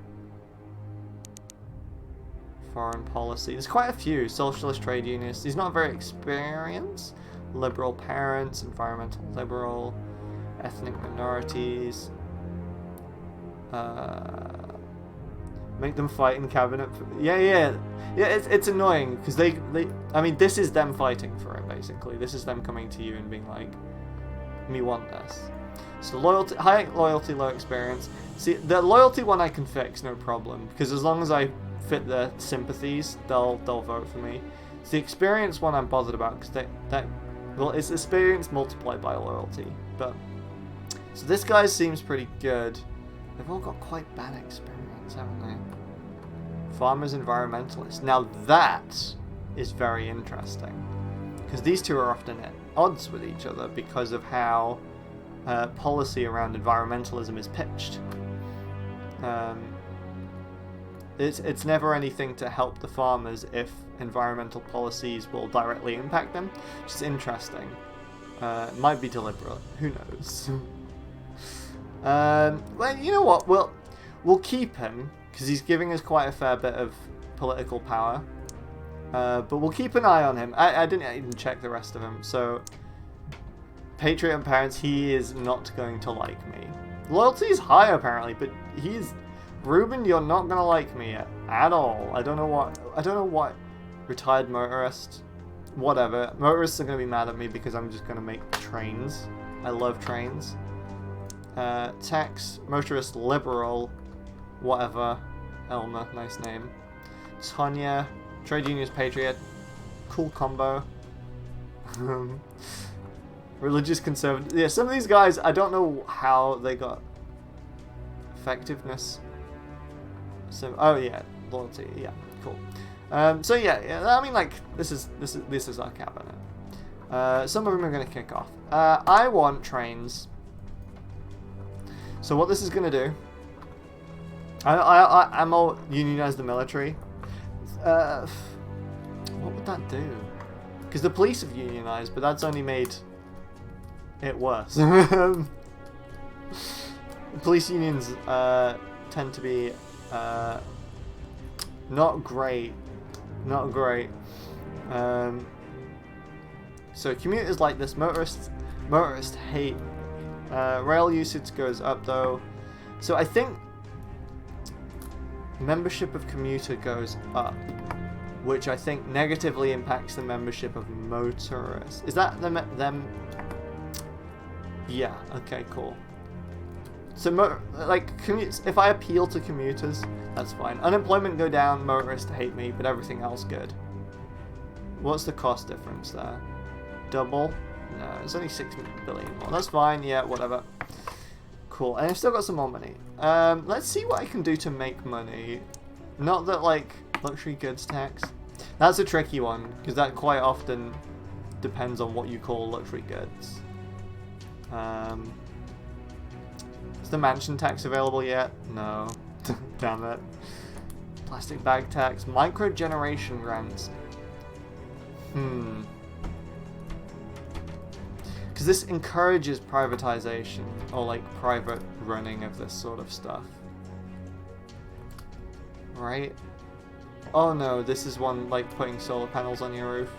A: Foreign policy. There's quite a few. Socialist trade unionists. He's not very experienced. Liberal parents. Environmental liberal. Ethnic minorities. Make them fight in cabinet. Yeah. It's annoying because they. I mean, this is them fighting for it. Basically, this is them coming to you and being like, "Me want this." So loyalty, high loyalty, low experience. See, the loyalty one I can fix, no problem, because as long as I fit their sympathies, they'll vote for me. It's the experience one I'm bothered about because it's experience multiplied by loyalty. But so this guy seems pretty good. They've all got quite bad experience, haven't they? Farmers, environmentalists. Now that is very interesting because these two are often at odds with each other because of how policy around environmentalism is pitched. It's never anything to help the farmers if environmental policies will directly impact them, which is interesting. It might be deliberate. Who knows? Well, you know what? We'll keep him because he's giving us quite a fair bit of political power. But we'll keep an eye on him. I didn't even check the rest of him. So, Patriot and Parents, he is not going to like me. Loyalty is high apparently, but he's... Ruben, you're not gonna like me at all. I don't know what. Retired motorist. Whatever. Motorists are gonna be mad at me because I'm just gonna make trains. I love trains. Tax, motorist, liberal, whatever. Elmer, nice name. Tonya, trade unions, patriot. Cool combo. Religious conservative. Yeah, some of these guys, I don't know how they got effectiveness. So, oh yeah, loyalty. Yeah, cool. So yeah. I mean, like this is our cabinet. Some of them are gonna kick off. I want trains. So what this is gonna do? I'm all unionize the military. What would that do? Because the police have unionized, but that's only made it worse. Police unions tend to be not great. So commuters like this. Motorists hate. Rail usage goes up though. So I think membership of commuter goes up, which I think negatively impacts the membership of motorists. Is that them? Yeah. Okay. Cool. So, if I appeal to commuters, That's fine. Unemployment go down, motorists hate me, but everything else good. What's the cost difference there? Double? No, it's only 6 billion more. That's fine, yeah, whatever. Cool, and I've still got some more money. Let's see what I can do to make money. Not that, like, luxury goods tax. That's a tricky one, because that quite often depends on what you call luxury goods. Is the mansion tax available yet? No. Damn it. Plastic bag tax. Micro-generation grants. Because this encourages privatization, or like private running of this sort of stuff. Right? Oh no, this is one like putting solar panels on your roof.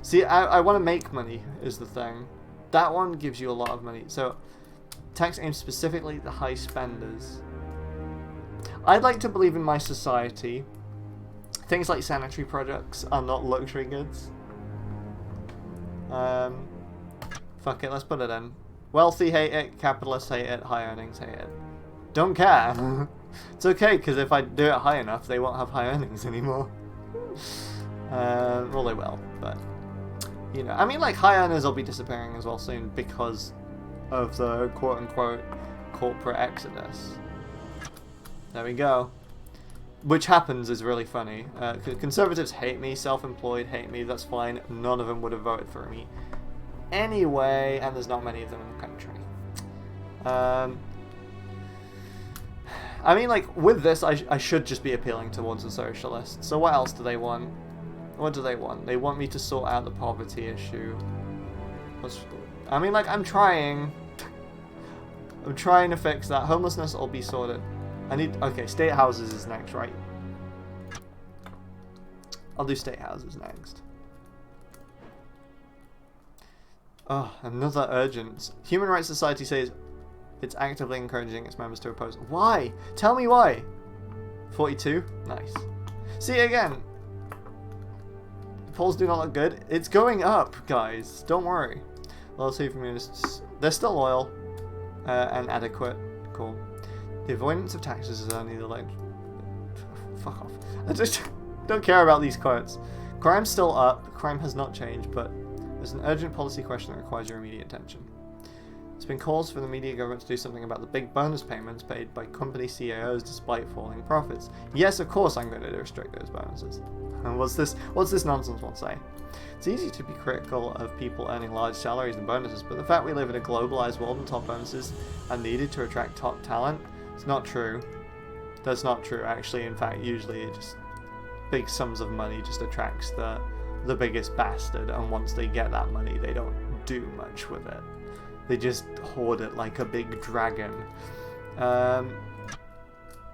A: See, I want to make money, is the thing. That one gives you a lot of money. So, tax aims specifically at the high spenders. I'd like to believe in my society, things like sanitary products are not luxury goods. Fuck it, let's put it in. Wealthy hate it, capitalists hate it, high earnings hate it. Don't care. It's okay, because if I do it high enough, they won't have high earnings anymore. Well, they will, but... You know, I mean, like, high earners will be disappearing as well soon because of the quote-unquote corporate exodus. There we go. Which happens is really funny. Conservatives hate me, self-employed hate me, that's fine. None of them would have voted for me anyway, and there's not many of them in the country. I mean, like, with this, I should just be appealing towards the socialists. So what else do they want? What do they want? They want me to sort out the poverty issue. I mean, like, I'm trying. I'm trying to fix that. Homelessness will be sorted. Okay, state houses is next, right? I'll do state houses next. Oh, another urgent. Human Rights Society says it's actively encouraging its members to oppose. Why? Tell me why. 42? Nice. See, again, polls do not look good. It's going up, guys. Don't worry. Loyalty from ministers. They're still loyal and adequate. Cool. The avoidance of taxes is only the like. Fuck off. I just don't care about these quotes. Crime's still up. Crime has not changed, but there's an urgent policy question that requires your immediate attention. There's been calls for the media government to do something about the big bonus payments paid by company CEOs despite falling profits. Yes, of course I'm going to restrict those bonuses. And what's this nonsense want to say? It's easy to be critical of people earning large salaries and bonuses, but the fact we live in a globalized world and top bonuses are needed to attract top talent, it's not true. That's not true, actually. In fact, usually it just big sums of money just attracts the biggest bastard, and once they get that money, they don't do much with it. They just hoard it like a big dragon.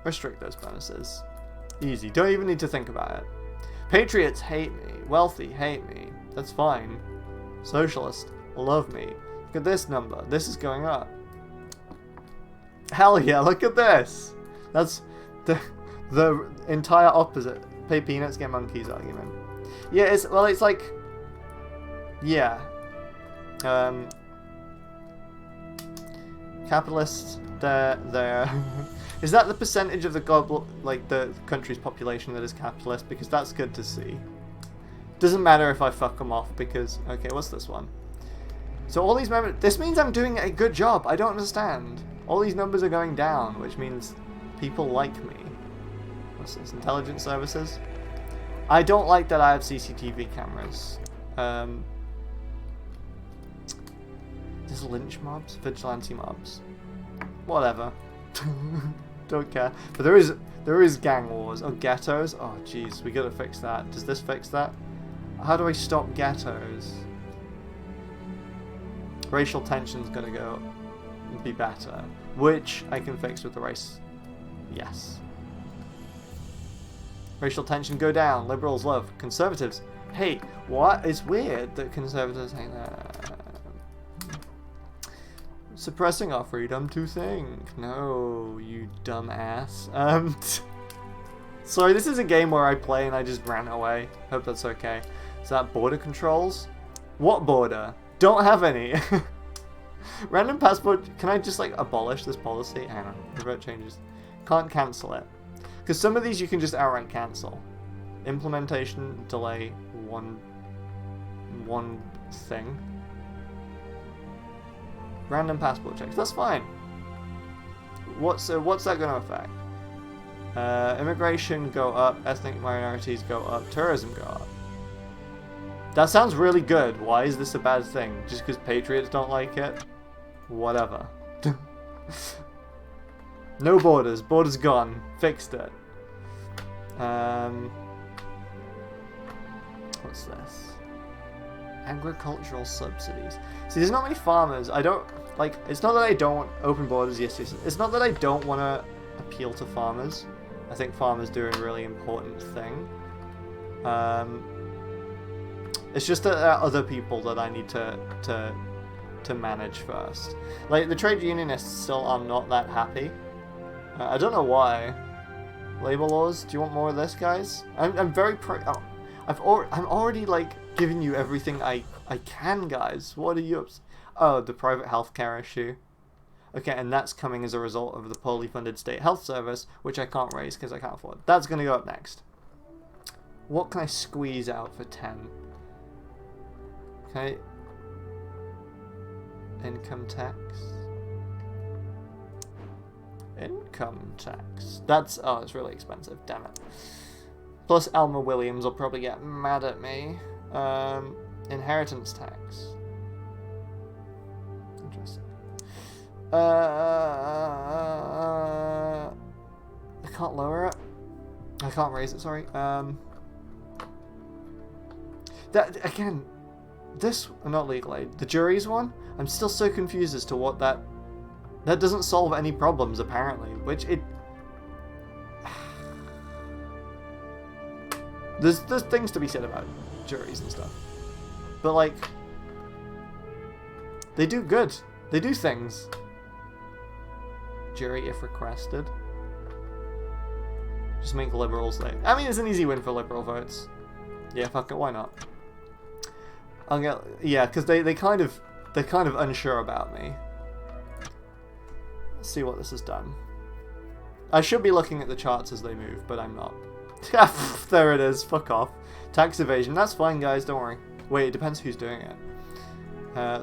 A: Restrict those bonuses. Easy. Don't even need to think about it. Patriots hate me. Wealthy hate me. That's fine. Socialists love me. Look at this number. This is going up. Hell yeah, look at this. That's the entire opposite. Pay peanuts, get monkeys argument. Yeah, it's like... Yeah. Capitalists, they're is that the percentage of the global, like the country's population that is capitalist? Because that's good to see. Doesn't matter if I fuck them off because, okay, what's this one? So all these members, this means I'm doing a good job. I don't understand. All these numbers are going down, which means people like me. What's this? Intelligence services? I don't like that I have CCTV cameras. There's lynch mobs? Vigilante mobs. Whatever. Don't care. But there is gang wars. Oh, ghettos? Oh, jeez. We gotta fix that. Does this fix that? How do I stop ghettos? Racial tension's gonna go be better. Which I can fix with the race. Yes. Racial tension go down. Liberals love. Conservatives hate. What? It's weird that conservatives hate that. Suppressing our freedom to think. No, you dumbass. Sorry, this is a game where I play and I just ran away. Hope that's okay. Is that border controls? What border? don't have any. Random passport, can I just like abolish this policy? Hang on, the vote changes. Can't cancel it. Because some of these you can just outright cancel. Implementation delay one thing. Random passport checks, that's fine. What's that going to affect? Immigration go up, ethnic minorities go up, tourism go up. That sounds really good. Why is this a bad thing? Just because patriots don't like it? Whatever. No borders. Borders gone. Fixed it. What's this? Agricultural subsidies. See, there's not many farmers. I don't... Like, it's not that I don't want open borders. Yes. It's not that I don't want to appeal to farmers. I think farmers do a really important thing. It's just that there are other people that I need to manage first. Like, the trade unionists still are not that happy. I don't know why. Labor laws, do you want more of this, guys? I'm very I'm already, like, giving you everything I can, guys. What are you Oh, the private healthcare issue. Okay, and that's coming as a result of the poorly funded state health service, which I can't raise because I can't afford. That's going to go up next. What can I squeeze out for 10? Okay. Income tax. Income tax. That's... Oh, it's really expensive. Damn it. Plus, Elmer Williams will probably get mad at me. Inheritance tax. Interesting. I can't lower it. I can't raise it, sorry. That, again... This, not legal aid, the jury's one, I'm still so confused as to what that doesn't solve any problems, apparently, which it... There's things to be said about juries and stuff. But, like, they do good. They do things. Jury if requested. Just make liberals there. I mean, it's an easy win for liberal votes. Yeah, fuck it, why not? Yeah, because they're kind of unsure about me. Let's see what this has done. I should be looking at the charts as they move, but I'm not. There it is. Fuck off. Tax evasion. That's fine, guys. Don't worry. Wait, it depends who's doing it.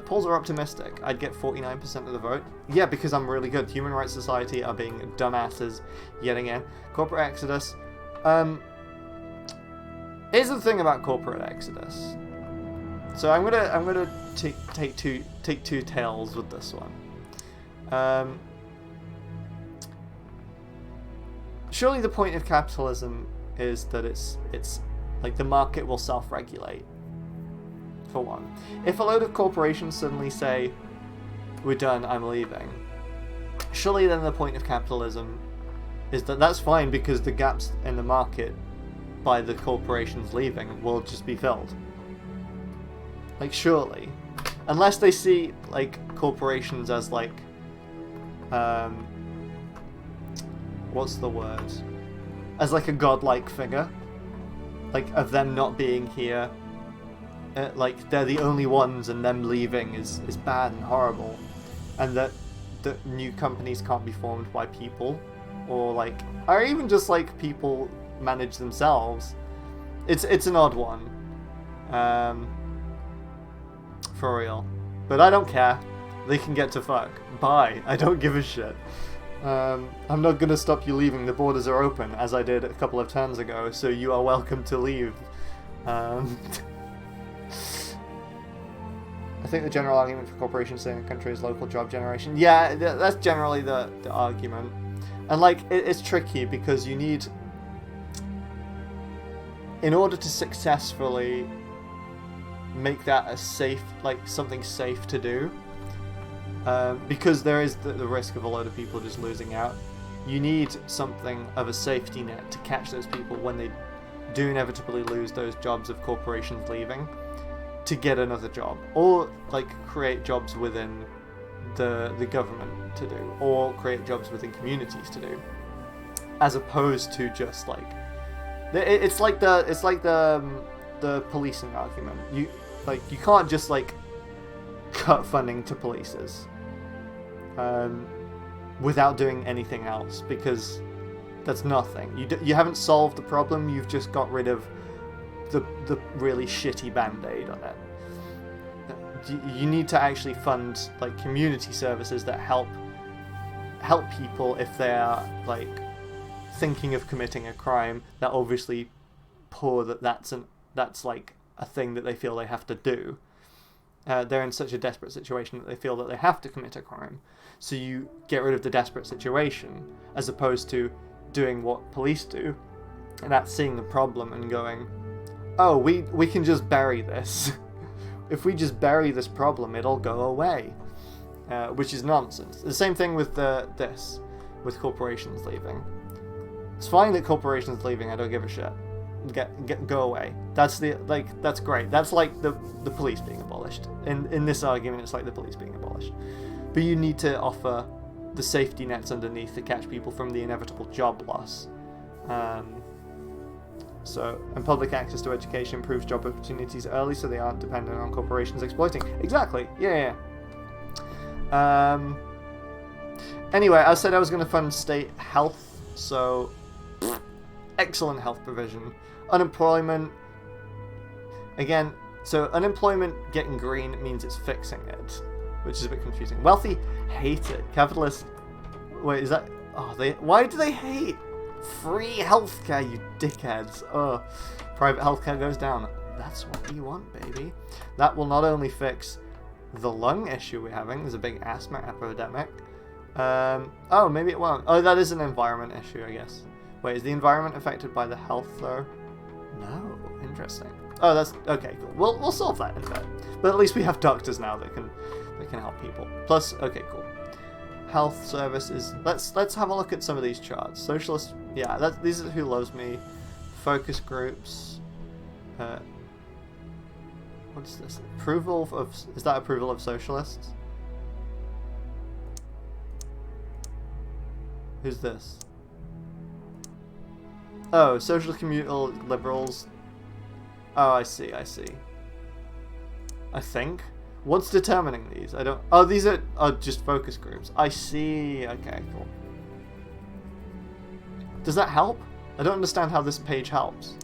A: Polls are optimistic. I'd get 49% of the vote. Yeah, because I'm really good. Human Rights Society are being dumbasses yet again. Corporate exodus. Here's the thing about corporate exodus. So I'm gonna take two tails with this one. Surely the point of capitalism is that it's like the market will self-regulate. For one, if a load of corporations suddenly say, "We're done, I'm leaving," surely then the point of capitalism is that that's fine because the gaps in the market by the corporations leaving will just be filled. Like, surely. Unless they see, like, corporations as, like, what's the word? As, like, a godlike figure. Like, of them not being here. Like, they're the only ones and them leaving is bad and horrible. And that new companies can't be formed by people. Or, like, or even just, like, people manage themselves. It's an odd one. For real. But I don't care. They can get to fuck. Bye. I don't give a shit. I'm not gonna stop you leaving. The borders are open, as I did a couple of turns ago, so you are welcome to leave. I think the general argument for corporations staying in the country is local job generation. Yeah, that's generally the argument. And, like, it's tricky because you need... In order to successfully make that a safe, like, something safe to do, because there is the risk of a load of people just losing out, you need something of a safety net to catch those people when they do inevitably lose those jobs of corporations leaving, to get another job, or, like, create jobs within the government to do, or create jobs within communities to do, as opposed to just, like, it's like the policing argument. You can't just, like, cut funding to polices without doing anything else, because that's nothing. You haven't solved the problem, you've just got rid of the really shitty band-aid on it. You need to actually fund like community services that help people if they are like thinking of committing a crime that obviously poor that's like a thing that they feel they have to do. They're in such a desperate situation that they feel that they have to commit a crime. So you get rid of the desperate situation as opposed to doing what police do, and that's seeing the problem and going, oh, we can just bury this. If we just bury this problem, it'll go away. Which is nonsense. The same thing with with corporations leaving. It's fine that corporations leaving, I don't give a shit. Go away. That's great. That's like the police being abolished. In this argument, it's like the police being abolished. But you need to offer the safety nets underneath to catch people from the inevitable job loss. And public access to education improves job opportunities early so they aren't dependent on corporations exploiting. Exactly. Yeah. Anyway, I said I was going to fund state health, so excellent health provision. Unemployment, again, so unemployment getting green means it's fixing it, which is a bit confusing. Wealthy hate it. Capitalists, wait, is that, why do they hate free healthcare, you dickheads? Oh, private healthcare goes down. That's what you want, baby. That will not only fix the lung issue we're having, there's a big asthma epidemic. Maybe it won't. Oh, that is an environment issue, I guess. Wait, is the environment affected by the health, though? No. Interesting. Oh, that's... Okay, cool. We'll solve that in a bit. But at least we have doctors now that can help people. Plus, okay, cool. Health services. Let's have a look at some of these charts. Socialist... Yeah, these are Who Loves Me. Focus groups. What is this? Approval of... Is that approval of socialists? Who's this? Oh, social communal liberals. Oh, I see. I think. What's determining these? I don't... Oh, these are just focus groups. I see. Okay, cool. Does that help? I don't understand how this page helps.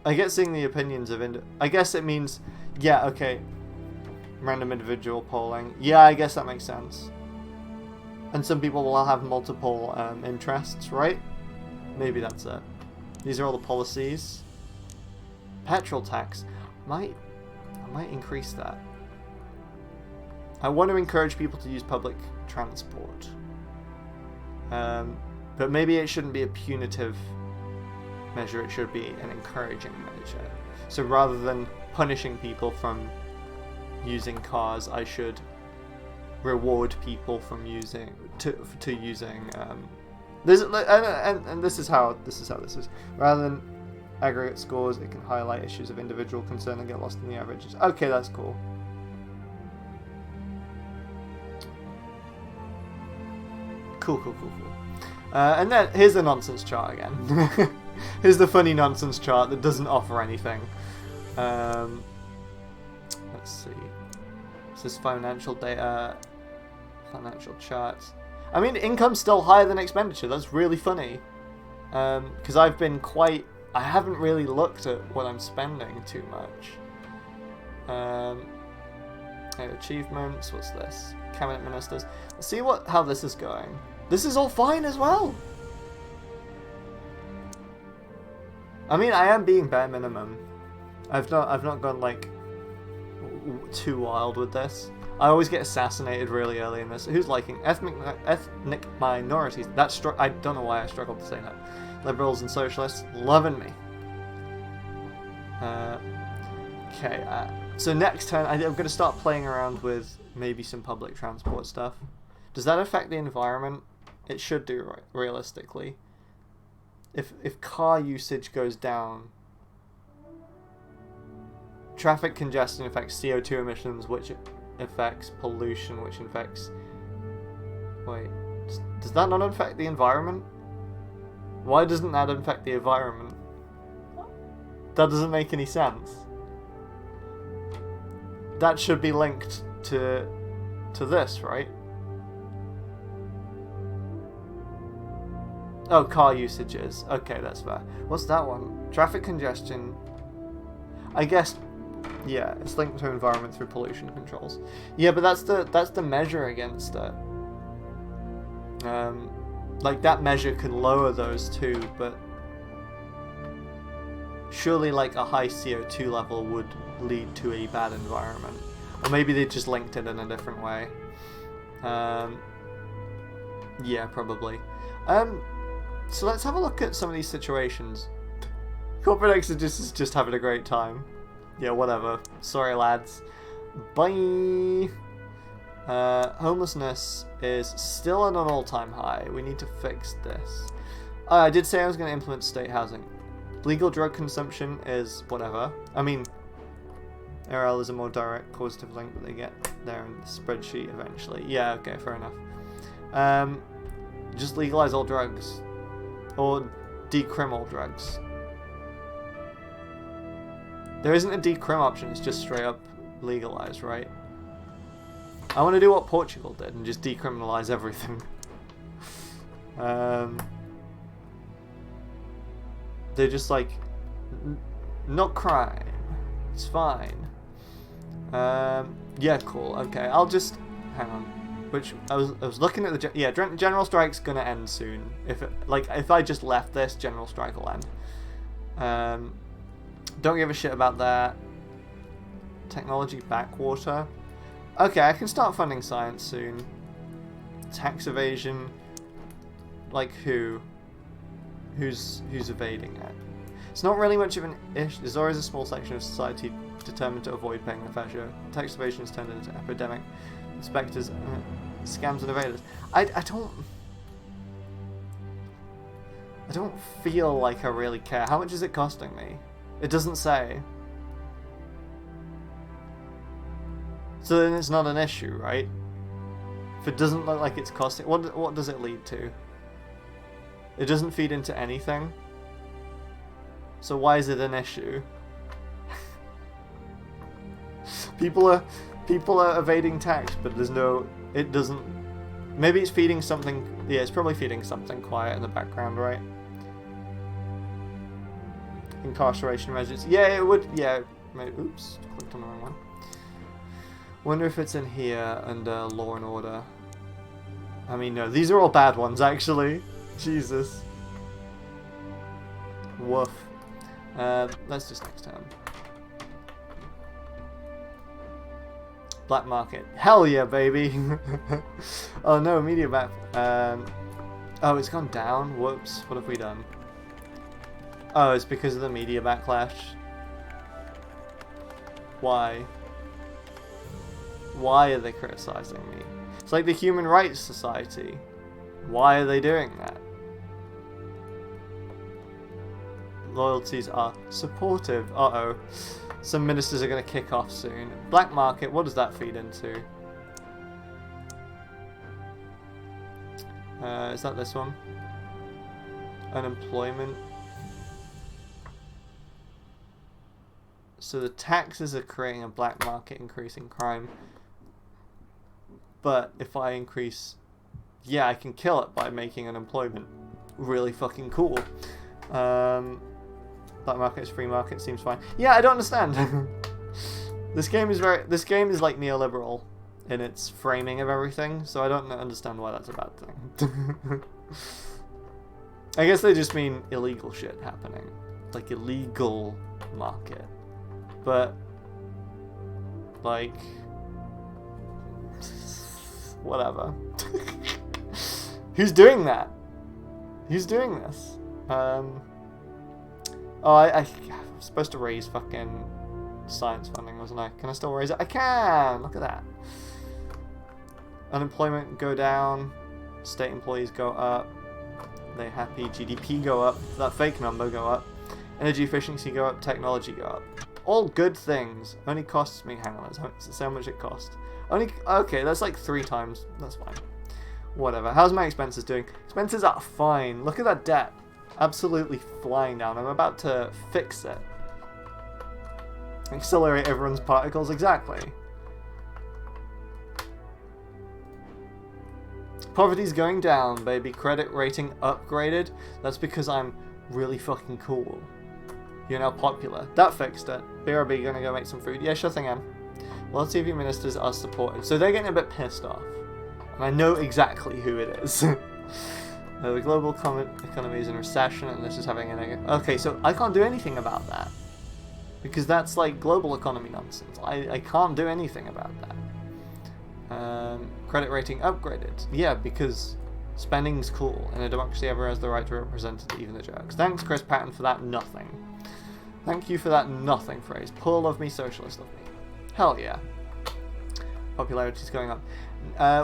A: I get seeing the opinions of... I guess it means... Yeah, okay. Random individual polling. Yeah, I guess that makes sense. And some people will have multiple interests, right? Maybe that's it. These are all the policies. Petrol tax. I might increase that. I want to encourage people to use public transport. But maybe it shouldn't be a punitive measure, it should be an encouraging measure. So rather than punishing people from using cars, I should reward people from using this is how this is. Rather than aggregate scores, it can highlight issues of individual concern and get lost in the averages. Okay, that's cool. Cool. And then here's the nonsense chart again. Here's the funny nonsense chart that doesn't offer anything. Let's see. This is financial data. Financial charts. I mean, income's still higher than expenditure. That's really funny. Because I haven't really looked at what I'm spending too much. Achievements. What's this? Cabinet ministers. Let's see how this is going. This is all fine as well. I mean, I am being bare minimum. I've not gone like too wild with this. I always get assassinated really early in this. Who's liking ethnic minorities? I don't know why I struggled to say that. Liberals and socialists loving me. Okay. So next turn, I'm going to start playing around with maybe some public transport stuff. Does that affect the environment? It should do, right, realistically. If car usage goes down, traffic congestion affects CO2 emissions, which affects pollution, which affects... Wait, does that not affect the environment? Why doesn't that affect the environment? That doesn't make any sense. that should be linked to this, right? Oh, car usages. Okay, that's fair. What's that one? Traffic congestion. I guess, yeah, it's linked to environment through pollution controls. Yeah, but that's the measure against it. Like, that measure can lower those too, but surely, like, a high CO2 level would lead to a bad environment. Or maybe they just linked it in a different way. Yeah, probably. So let's have a look at some of these situations. Corporate Exodus is just having a great time. Yeah, whatever. Sorry, lads. Bye! Homelessness is still at an all-time high. We need to fix this. I did say I was going to implement state housing. Legal drug consumption is whatever. I mean, ARL is a more direct causative link, but they get there in the spreadsheet eventually. Yeah, okay, fair enough. Just legalize all drugs. Or decrim all drugs. There isn't a decrim option, it's just straight up legalize, right? I want to do what Portugal did and just decriminalize everything. They're just like, not crime. It's fine. Yeah, cool. Okay, I'll just hang on. Which I was looking at the general strike's gonna end soon. If I just left this, general strike will end. Don't give a shit about that. Technology backwater. Okay, I can start funding science soon. Tax evasion. Like who? Who's evading it? It's not really much of an issue. There's always a small section of society determined to avoid paying the fair share. Tax evasion has turned into an epidemic. Inspectors, scams and evaders. I don't feel like I really care. How much is it costing me? It doesn't say. So then it's not an issue, right? If it doesn't look like it's costing, what does it lead to? It doesn't feed into anything. So why is it an issue? People are evading tax, but there's no. It doesn't. Maybe it's feeding something. Yeah, it's probably feeding something quiet in the background, right? Incarceration measures. Yeah, it would. Yeah. Oops, clicked on the wrong one. Wonder if it's in here under law and order. I mean, no, these are all bad ones, actually. Jesus. Woof. Let's just next time. Black market. Hell yeah, baby! Oh no, media back. Oh, it's gone down. Whoops. What have we done? Oh, it's because of the media backlash. Why? Why are they criticizing me? It's like the Human Rights Society. Why are they doing that? Loyalties are supportive. Uh-oh. Some ministers are going to kick off soon. Black market, what does that feed into? Is that this one? Unemployment. So the taxes are creating a black market, increasing crime. But if I increase... Yeah, I can kill it by making unemployment really fucking cool. Black market is free market, seems fine. Yeah, I don't understand. This game is like neoliberal in its framing of everything, so I don't understand why that's a bad thing. I guess they just mean illegal shit happening. Like illegal market. But like whatever. Who's doing that? Who's doing this? Oh, I was supposed to raise fucking science funding, wasn't I? Can I still raise it? I can! Look at that. Unemployment go down. State employees go up. They happy. GDP go up. That fake number go up. Energy efficiency go up. Technology go up. All good things. Only costs me... Hang on, that's how much it cost. Only... Okay, that's like 3 times. That's fine. Whatever. How's my expenses doing? Expenses are fine. Look at that debt. Absolutely flying down. I'm about to fix it. Accelerate everyone's particles. Exactly. Poverty's going down, baby. Credit rating upgraded. That's because I'm really fucking cool. You're now popular. That fixed it. BRB, gonna go make some food? Yeah, sure thing, Em. Well, let's see if your ministers are supported. So they're getting a bit pissed off. And I know exactly who it is. The global economy is in recession and this is having a negative... Okay, so I can't do anything about that. Because that's like global economy nonsense. I can't do anything about that. Credit rating upgraded. Yeah, because spending's cool. In a democracy, everyone has the right to represent it, even the jerks. Thanks, Chris Patton, for that nothing. Thank you for that nothing phrase. Poor love me, socialist love me. Hell yeah. Popularity's going up.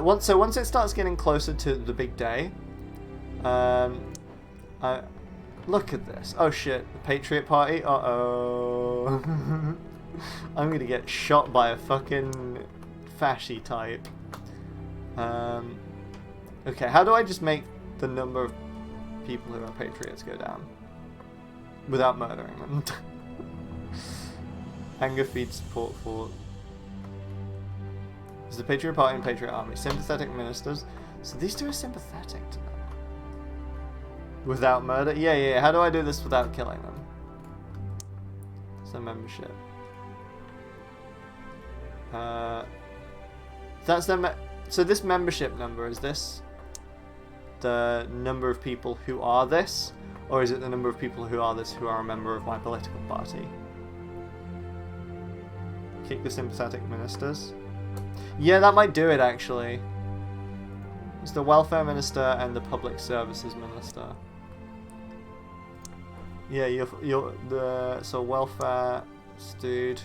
A: Once it starts getting closer to the big day, look at this. Oh shit, the Patriot Party. Uh-oh. I'm gonna get shot by a fucking fasci type. Okay, how do I just make the number of people who are patriots go down without murdering them? Anger feeds support for... Is the Patriot Party and Patriot Army sympathetic ministers? So these two are sympathetic to them. Without murder? Yeah. How do I do this without killing them? So membership. That's the so this membership number, is this the number of people who are this? Or is it the number of people who are this who are a member of my political party? Kick the sympathetic ministers. Yeah, that might do it actually. It's the welfare minister and the public services minister. Yeah, you're the so welfare dude.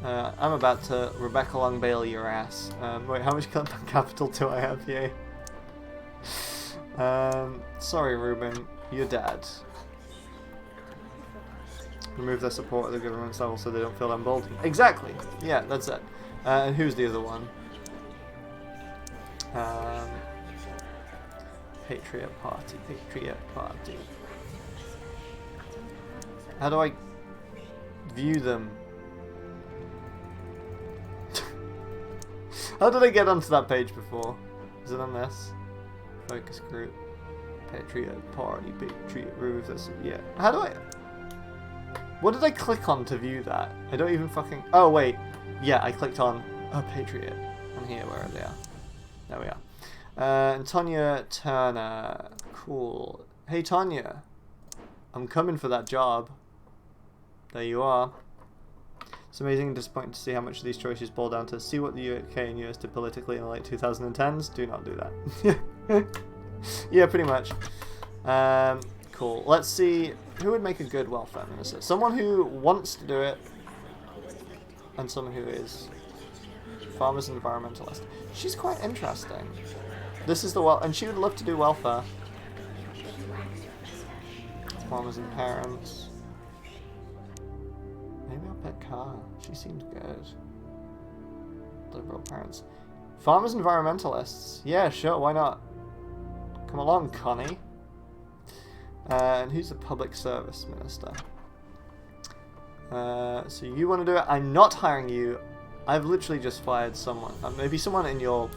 A: I'm about to Rebecca Long bail your ass. Wait, how much capital do I have here? Sorry, Ruben, you're dead. Remove their support at the government's level so they don't feel emboldened. Exactly. Yeah, that's it. And who's the other one? Patriot Party. Patriot Party. How do I view them? How did I get onto that page before? Is it on this? Focus group. Patriot Party. Patriot Remove this. Yeah. How do I... What did I click on to view that? I don't even fucking... Oh, wait. Yeah, I clicked on a Patriot. I'm here, where they are. There we are. And Tonya Turner. Cool. Hey, Tonya. I'm coming for that job. There you are. It's amazing and disappointing to see how much of these choices boil down to see what the UK and US did politically in the late 2010s. Do not do that. Yeah, pretty much. Cool. Let's see who would make a good welfare minister. Someone who wants to do it, and someone who is farmers and environmentalist. She's quite interesting. This is the and she would love to do welfare. Farmers and parents. Maybe I'll pick her. She seems good. Liberal parents. Farmers and environmentalists. Yeah, sure, why not? Come along, Connie. And who's the public service minister? So you want to do it? I'm not hiring you. I've literally just fired someone. Maybe someone in your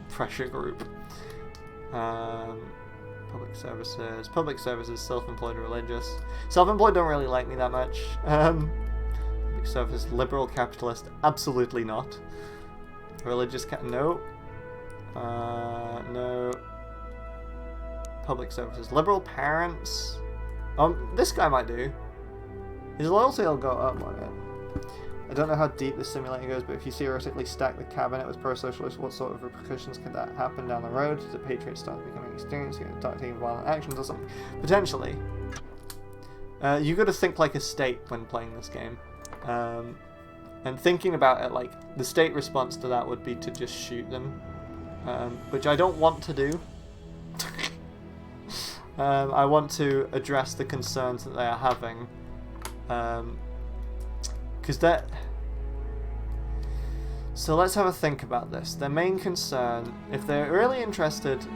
A: pressure group. Public services, self-employed, religious. Self-employed don't really like me that much. Public service, liberal, capitalist, absolutely not. Religious, no. No. Public services, liberal parents. This guy might do. His loyalty will go up on it. I don't know how deep this simulator goes, but if you theoretically stack the cabinet with pro-socialists, what sort of repercussions could that happen down the road? Does the Patriots start becoming experienced, start taking violent actions or something? Potentially. You've got to think like a state when playing this game. And thinking about it, like, the state response to that would be to just shoot them. Which I don't want to do. I want to address the concerns that they are having. Because that... So let's have a think about this. Their main concern, if they're really interested...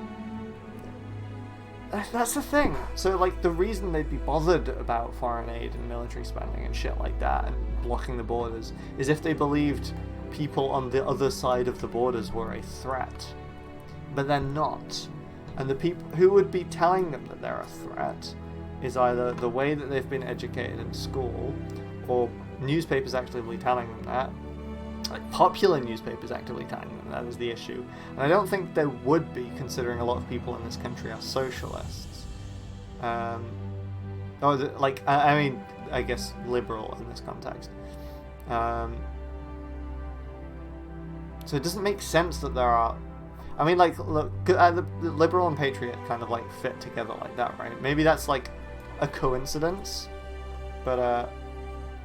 A: That's the thing. So, like, the reason they'd be bothered about foreign aid and military spending and shit like that and blocking the borders is if they believed people on the other side of the borders were a threat. but they're not. And the people who would be telling them that they're a threat is either the way that they've been educated in school, or newspapers actively telling them that. Like popular newspapers actively telling them that is the issue. And I don't think there would be, considering a lot of people in this country are socialists. I mean, I guess liberal in this context. So it doesn't make sense that there are... I mean, like, look, the liberal and patriot kind of, like, fit together like that, right? Maybe that's, like, a coincidence. But,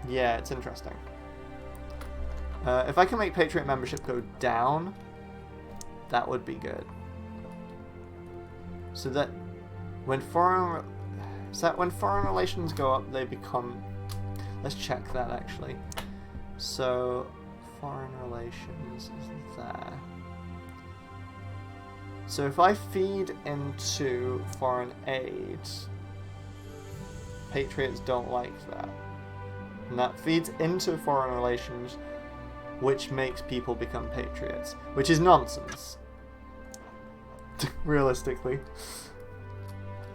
A: yeah, it's interesting. If I can make patriot membership go down, that would be good. So that when foreign relations go up, they become... Let's check that, actually. So, foreign relations is there. So if I feed into foreign aid, patriots don't like that. And that feeds into foreign relations, which makes people become patriots. Which is nonsense. Realistically.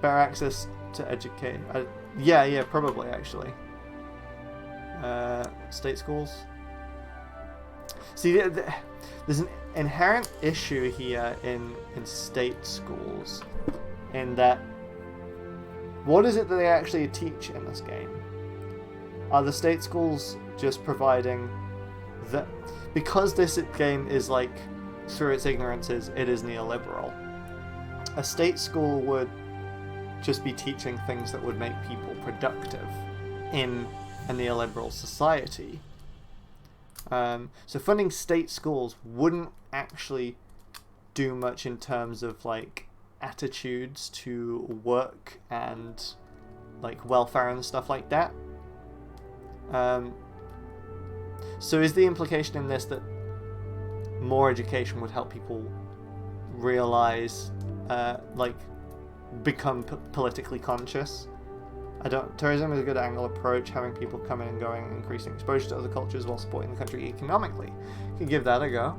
A: Better access to educate. Yeah, probably, actually. State schools. See, there's an inherent issue here in state schools, in that what is it that they actually teach in this game? Are the state schools just providing that, because this game is like, through its ignorances, it is neoliberal, a state school would just be teaching things that would make people productive in a neoliberal society. So funding state schools wouldn't actually do much in terms of like attitudes to work and like welfare and stuff like that. So is the implication in this that more education would help people realize, like, become politically conscious? Tourism is a good angle approach, having people coming and going and increasing exposure to other cultures while supporting the country economically. You can give that a go.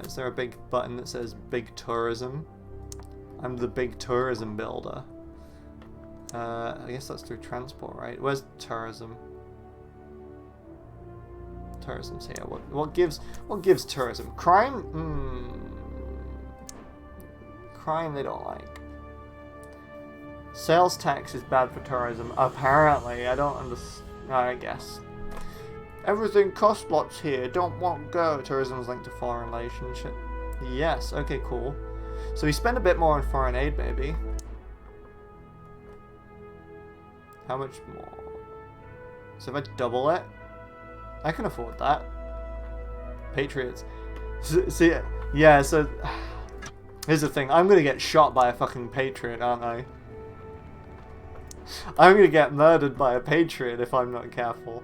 A: Is there a big button that says big tourism? I'm the big tourism builder. I guess that's through transport, right? Where's tourism? Tourism's here. What gives tourism? Crime? Crime they don't like. Sales tax is bad for tourism. Apparently, I don't understand. I guess. Everything costs lots here. Don't want go. Tourism is linked to foreign relationship. Yes. Okay. Cool. So we spend a bit more on foreign aid, maybe. How much more? So if I double it, I can afford that. Patriots. See, yeah. So here's the thing. I'm gonna get shot by a fucking patriot, aren't I? I'm going to get murdered by a patriot if I'm not careful.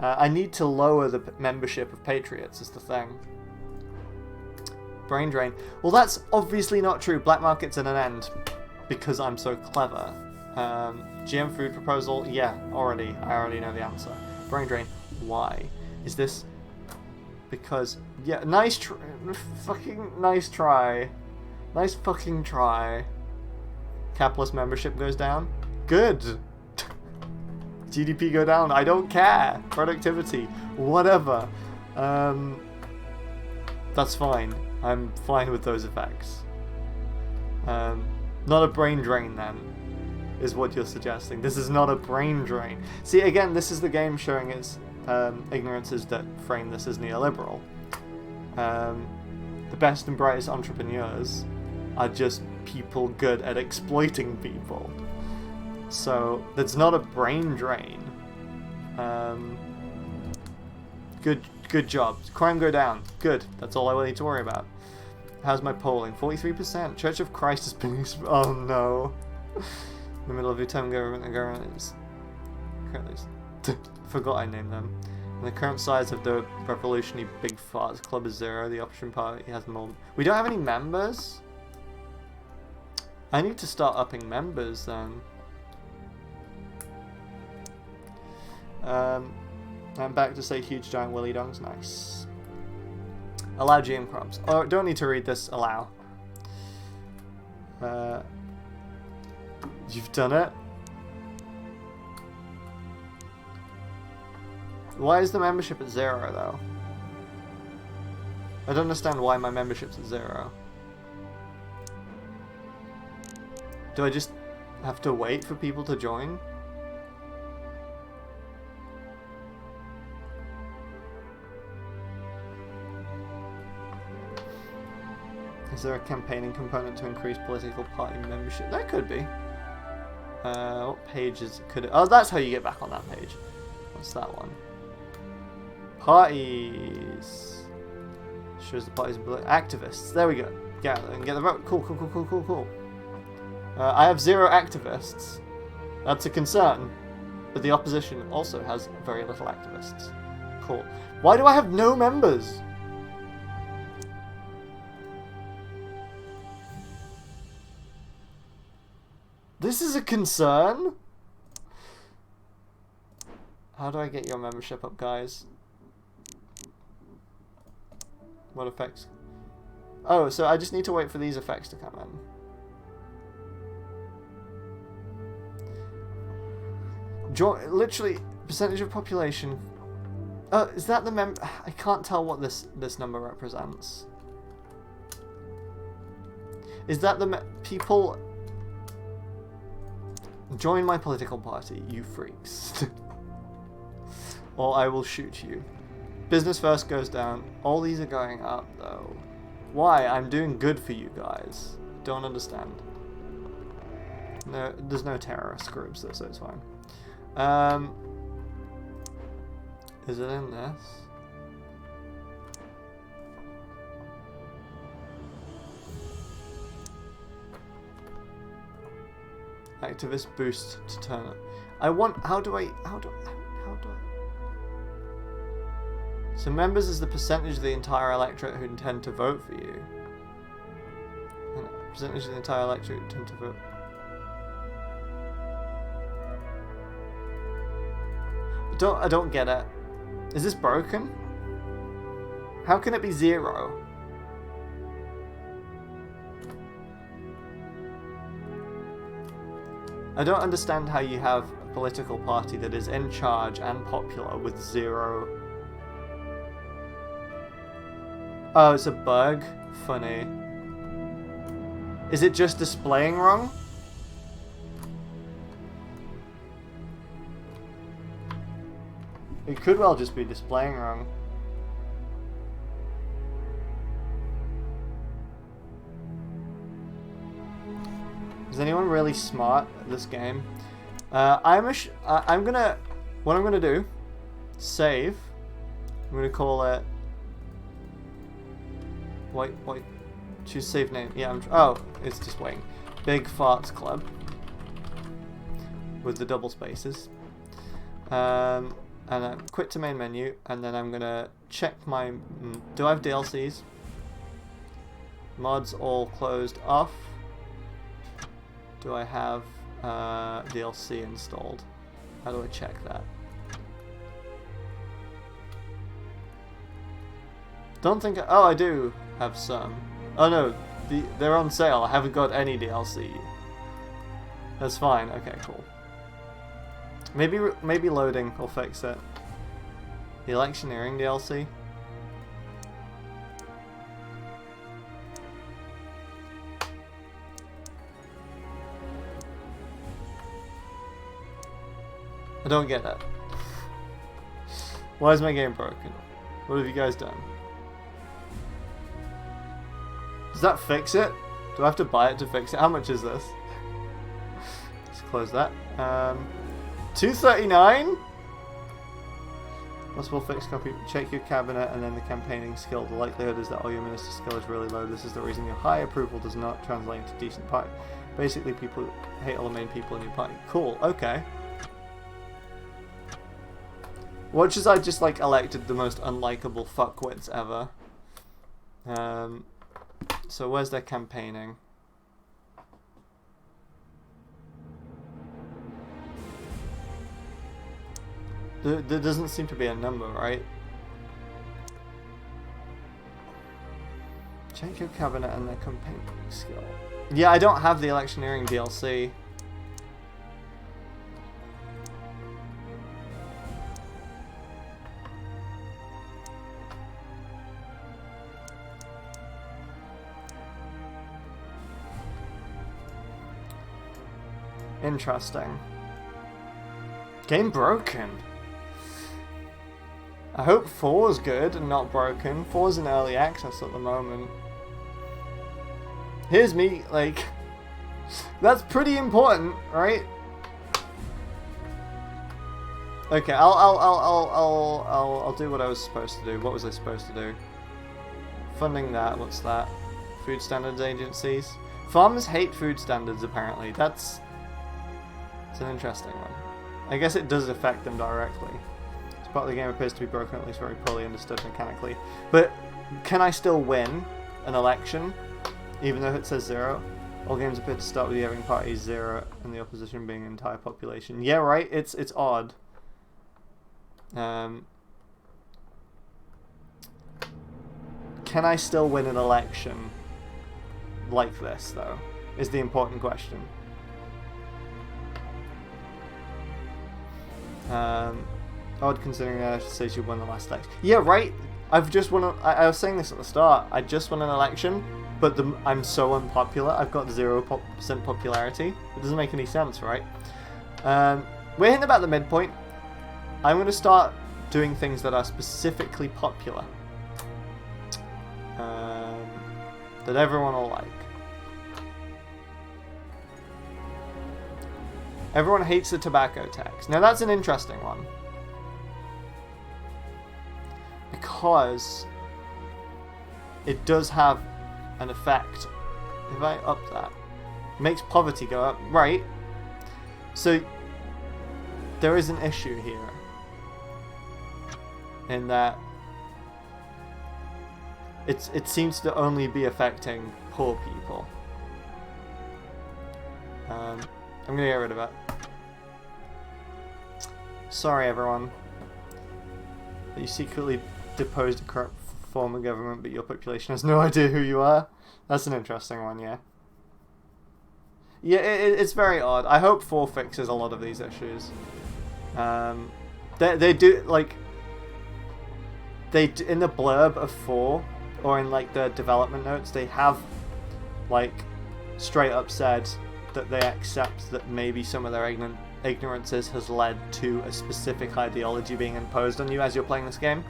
A: I need to lower the membership of patriots, is the thing. Brain drain. Well, that's obviously not true. Black market's at an end. Because I'm so clever. GM food proposal? Yeah, I already know the answer. Brain drain. Why? Is this... Because... Yeah, fucking nice try. Nice fucking try. Capitalist membership goes down. Good. GDP go down. I don't care. Productivity. Whatever. That's fine. I'm fine with those effects. Not a brain drain then, is what you're suggesting. This is not a brain drain. See, again, this is the game showing its ignorances that frame this as neoliberal. The best and brightest entrepreneurs are just people good at exploiting people. So, that's not a brain drain. Good job. Crime go down. Good. That's all I need to worry about. How's my polling? 43%. Church of Christ has been... Oh no. In the middle of your term, government is... Forgot I named them. And the current size of the revolutionary big farts club is 0. The opposition party has more... We don't have any members? I need to start upping members then. I'm back to say huge giant willy dongs. Nice. Allow GM crops. Oh, don't need to read this. Allow. You've done it? Why is the membership at 0 though? I don't understand why my membership's at 0. Do I just have to wait for people to join? Is there a campaigning component to increase political party membership? There could be. What pages could it... Oh, that's how you get back on that page. What's that one? Parties. Shows the parties and activists. There we go. Get out there and get the vote. Cool, cool, cool, cool, cool, cool. I have 0 activists. That's a concern. But the opposition also has very little activists. Cool. Why do I have no members? This is a concern? How do I get your membership up, guys? What effects? Oh, so I just need to wait for these effects to come in. Literally, percentage of population. Oh, is that the I can't tell what this number represents. Is that the people... Join my political party, you freaks. Or I will shoot you. Business first goes down. All these are going up, though. Why? I'm doing good for you guys. Don't understand. No, there's no terrorist groups, so it's fine. Is it in this? Activist boost to turn up. I want. How do I? So members is the percentage of the entire electorate who intend to vote for you. And percentage of the entire electorate who intend to vote. I don't get it. Is this broken? How can it be 0? I don't understand how you have a political party that is in charge and popular with 0. Oh, it's a bug? Funny. Is it just displaying wrong? It could well just be displaying wrong. Is anyone really smart at this game? What I'm gonna do, save. I'm gonna call it. Wait. Choose save name. Yeah, oh, it's just waiting. Big Farts Club. With the double spaces. And then quit to main menu, and then I'm gonna check my. Do I have DLCs? Mods all closed off. Do I have DLC installed? How do I check that? Don't think. Oh, I do have some. Oh no, they're on sale. I haven't got any DLC. That's fine. Okay, cool. Maybe loading will fix it. The electioneering DLC. I don't get that. Why is my game broken? What have you guys done? Does that fix it? Do I have to buy it to fix it? How much is this? Let's close that. $2.39? Possible fix copy. Check your cabinet and then the campaigning skill. The likelihood is that all your minister skill is really low. This is the reason your high approval does not translate into decent party. Basically, people hate all the main people in your party. Cool. Okay. Watch as I just like elected the most unlikable fuckwits ever. So where's their campaigning? There doesn't seem to be a number, right? Check your cabinet and their campaigning skill. Yeah, I don't have the electioneering DLC. Interesting. Game broken. I hope 4's good and not broken. 4's in early access at the moment. Here's me, like, that's pretty important, right? Okay, I'll do what I was supposed to do. What was I supposed to do? Funding that. What's that? Food standards agencies. Farmers hate food standards. Apparently, it's an interesting one. I guess it does affect them directly. This part of the game appears to be broken, at least very poorly understood mechanically. But can I still win an election? Even though it says 0, all games appear to start with the having party 0 and the opposition being an entire population. Yeah, right. It's odd. Can I still win an election like this, though? Is the important question. Odd considering that I should say you won the last election. Yeah, right. I've just won. I was saying this at the start. I just won an election. But I'm so unpopular. I've got 0% popularity. It doesn't make any sense, right? We're hitting about the midpoint. I'm going to start doing things that are specifically popular. That everyone will like. Everyone hates the tobacco tax. Now that's an interesting one. Because it does have an effect. If I up that, it makes poverty go up, right? So there is an issue here in that it seems to only be affecting poor people. I'm gonna get rid of it. Sorry, everyone. You secretly deposed a corrupt form of government, but your population has no idea who you are. That's an interesting one, yeah. Yeah, it's very odd. I hope 4 fixes a lot of these issues. They do, like, in the blurb of 4, or in like the development notes, they have like straight up said that they accept that maybe some of their ignorances has led to a specific ideology being imposed on you as you're playing this game.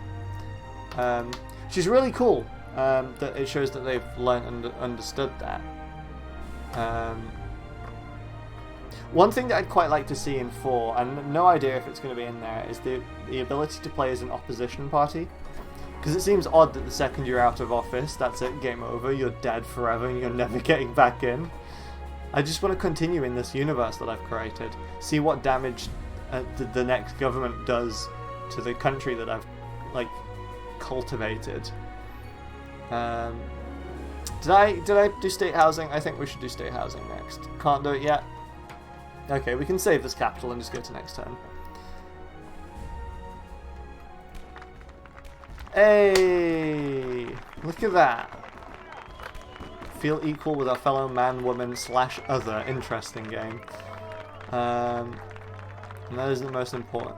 A: Which is really cool. That it shows that they've learned and understood that. One thing that I'd quite like to see in 4, and no idea if it's going to be in there, is the ability to play as an opposition party. Because it seems odd that the second you're out of office, that's it, game over, you're dead forever and you're never getting back in. I just want to continue in this universe that I've created. See what damage the next government does to the country that I've, like, cultivated. Did I do state housing? I think we should do state housing next. Can't do it yet. Okay, we can save this capital and just go to next turn. Hey! Look at that. Feel equal with our fellow man, woman / other. Interesting game. And that isn't the most important.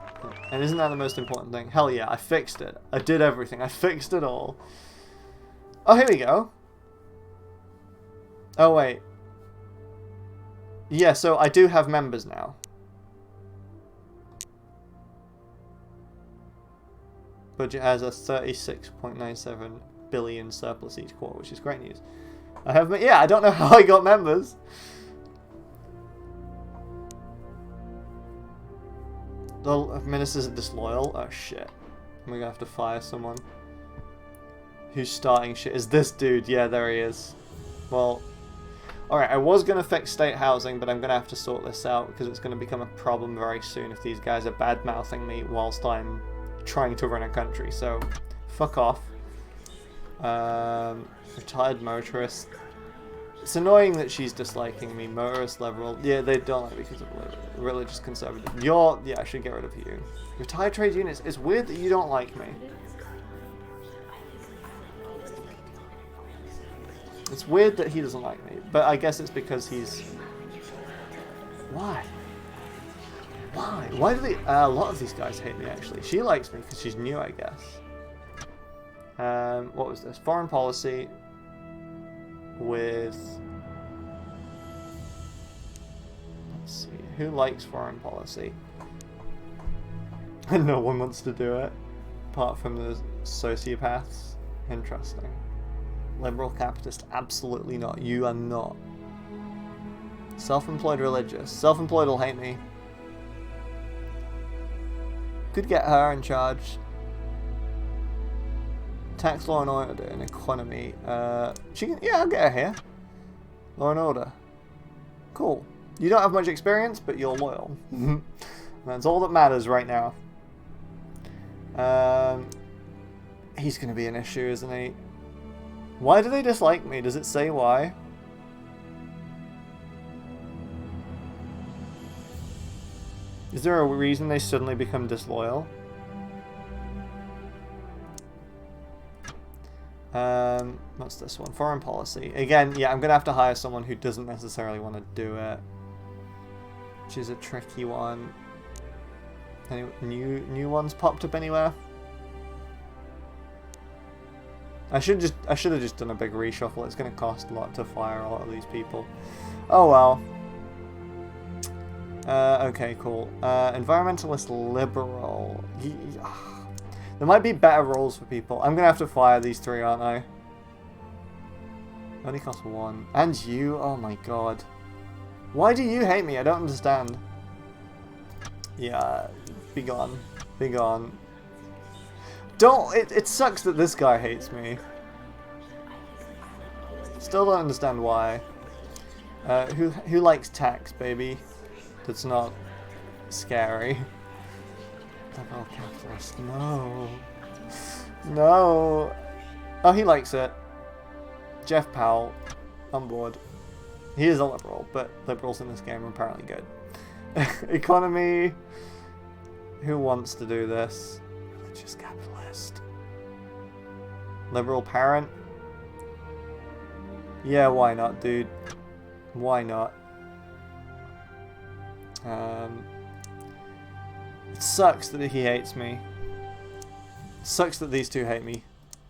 A: And isn't that the most important thing? Hell yeah, I fixed it. I did everything. I fixed it all. Oh, here we go. Oh, wait. Yeah, so I do have members now. Budget has a 36.97 billion surplus each quarter, which is great news. I have, yeah, I don't know how I got members. The ministers are disloyal. Oh shit. We're gonna have to fire someone. Who's starting shit? Is this dude? Yeah, there he is. Well, alright, I was gonna fix state housing, but I'm gonna have to sort this out because it's gonna become a problem very soon if these guys are bad-mouthing me whilst I'm trying to run a country. So, fuck off. Retired motorist. It's annoying that she's disliking me. Motorist level. Yeah, they don't like me because of religious conservative. Yeah, I should get rid of you. Retired trade units. It's weird that you don't like me. It's weird that he doesn't like me, but I guess it's because he's... Why? Why? Why do they... a lot of these guys hate me, actually. She likes me because she's new, I guess. What was this? Foreign policy with... Let's see. Who likes foreign policy? No one wants to do it. Apart from the sociopaths. Interesting. Liberal capitalist, absolutely not. You are not. Self-employed religious. Self-employed will hate me. Could get her in charge. Tax, law and order, and economy. She can, yeah, I'll get her here. Law and order. Cool. You don't have much experience, but you're loyal. That's all that matters right now. He's going to be an issue, isn't he? Why do they dislike me? Does it say why? Is there a reason they suddenly become disloyal? What's this one? Foreign policy. Again, yeah, I'm going to have to hire someone who doesn't necessarily want to do it. Which is a tricky one. Any new ones popped up anywhere? I should have just done a big reshuffle. It's going to cost a lot to fire a lot of these people. Oh well. Okay, cool. Environmentalist liberal. There might be better roles for people. I'm going to have to fire these three, aren't I? Only costs one. And you? Oh my god. Why do you hate me? I don't understand. Yeah, be gone. Be gone. Don't. It sucks that this guy hates me. Still don't understand why. Who likes tax, baby? That's not scary. Liberal capitalist. No. No. Oh, he likes it. Jeff Powell. On board. He is a liberal, but liberals in this game are apparently good. Economy. Who wants to do this? Just capitalist. Liberal parent. Yeah, why not, dude? Why not? It sucks that he hates me. It sucks that these two hate me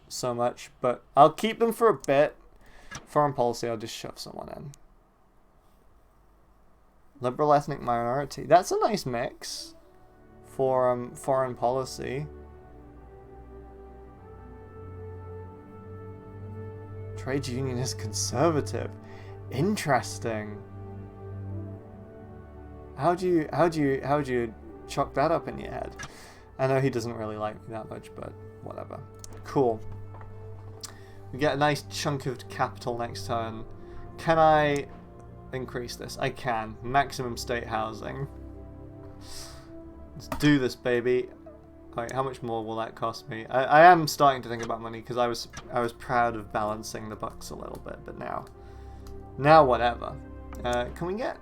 A: so much, but I'll keep them for a bit. Foreign policy, I'll just shove someone in. Liberal ethnic minority. That's a nice mix for foreign policy. Trade unionist conservative. Interesting. How do you chalk that up in your head? I know he doesn't really like me that much, but whatever. Cool. We get a nice chunk of capital next turn. Can I increase this? I can. Maximum state housing. Let's do this, baby. Alright, how much more will that cost me? I am starting to think about money because I was proud of balancing the bucks a little bit, but now whatever. Can we get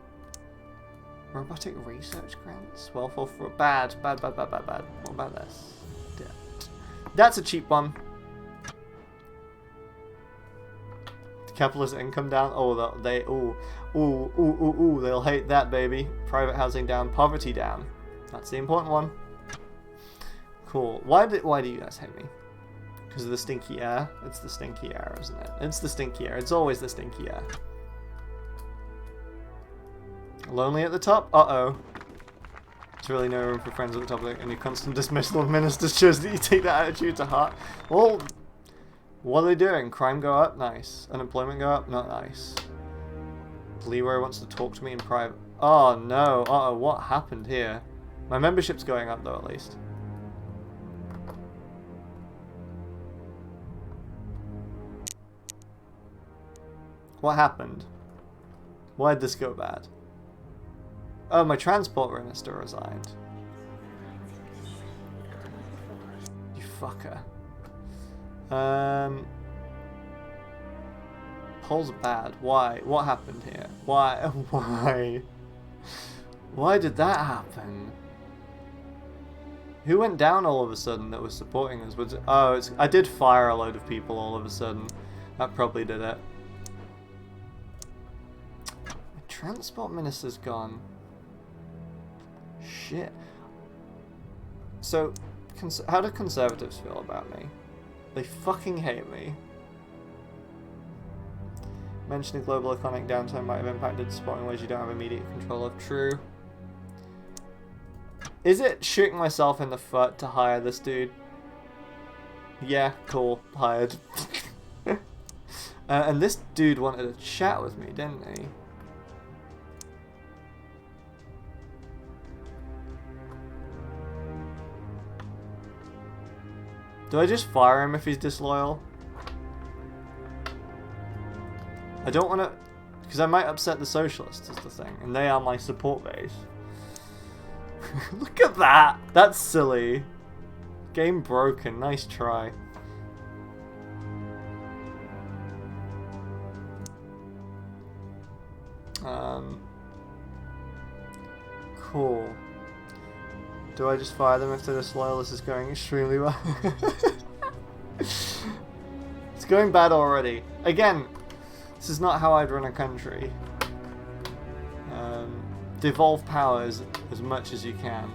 A: robotic research grants? Welfare for bad. What about this? That's a cheap one. Capitalist income down. Oh, they'll hate that, baby. Private housing down, poverty down. That's the important one. Cool. Why do you guys hate me? Because of the stinky air? It's the stinky air, isn't it? It's the stinky air. It's always the stinky air. Lonely at the top? Uh-oh. There's really no room for friends at the top, and your constant dismissal of ministers shows that you take that attitude to heart. Well, what are they doing? Crime go up? Nice. Unemployment go up? Not nice. Leroy wants to talk to me in private. Oh no. Uh-oh, what happened here? My membership's going up though, at least. What happened? Why did this go bad? Oh, my transport minister resigned. You fucker. Polls are bad. Why? What happened here? Why? Why? Why did that happen? Who went down all of a sudden that was supporting us? I did fire a load of people all of a sudden. That probably did it. Transport minister's gone. Shit. So, how do Conservatives feel about me? They fucking hate me. Mentioning global economic downturn might have impacted sport in ways you don't have immediate control of. True. Is it shooting myself in the foot to hire this dude? Yeah, cool. Hired. And this dude wanted to chat with me, didn't he? Do I just fire him if he's disloyal? I don't want to... Because I might upset the socialists is the thing. And they are my support base. Look at that! That's silly. Game broken. Nice try. Cool. Do I just fire them if they're disloyal? This is going extremely well. It's going bad already. Again, this is not how I'd run a country. Devolve powers as much as you can.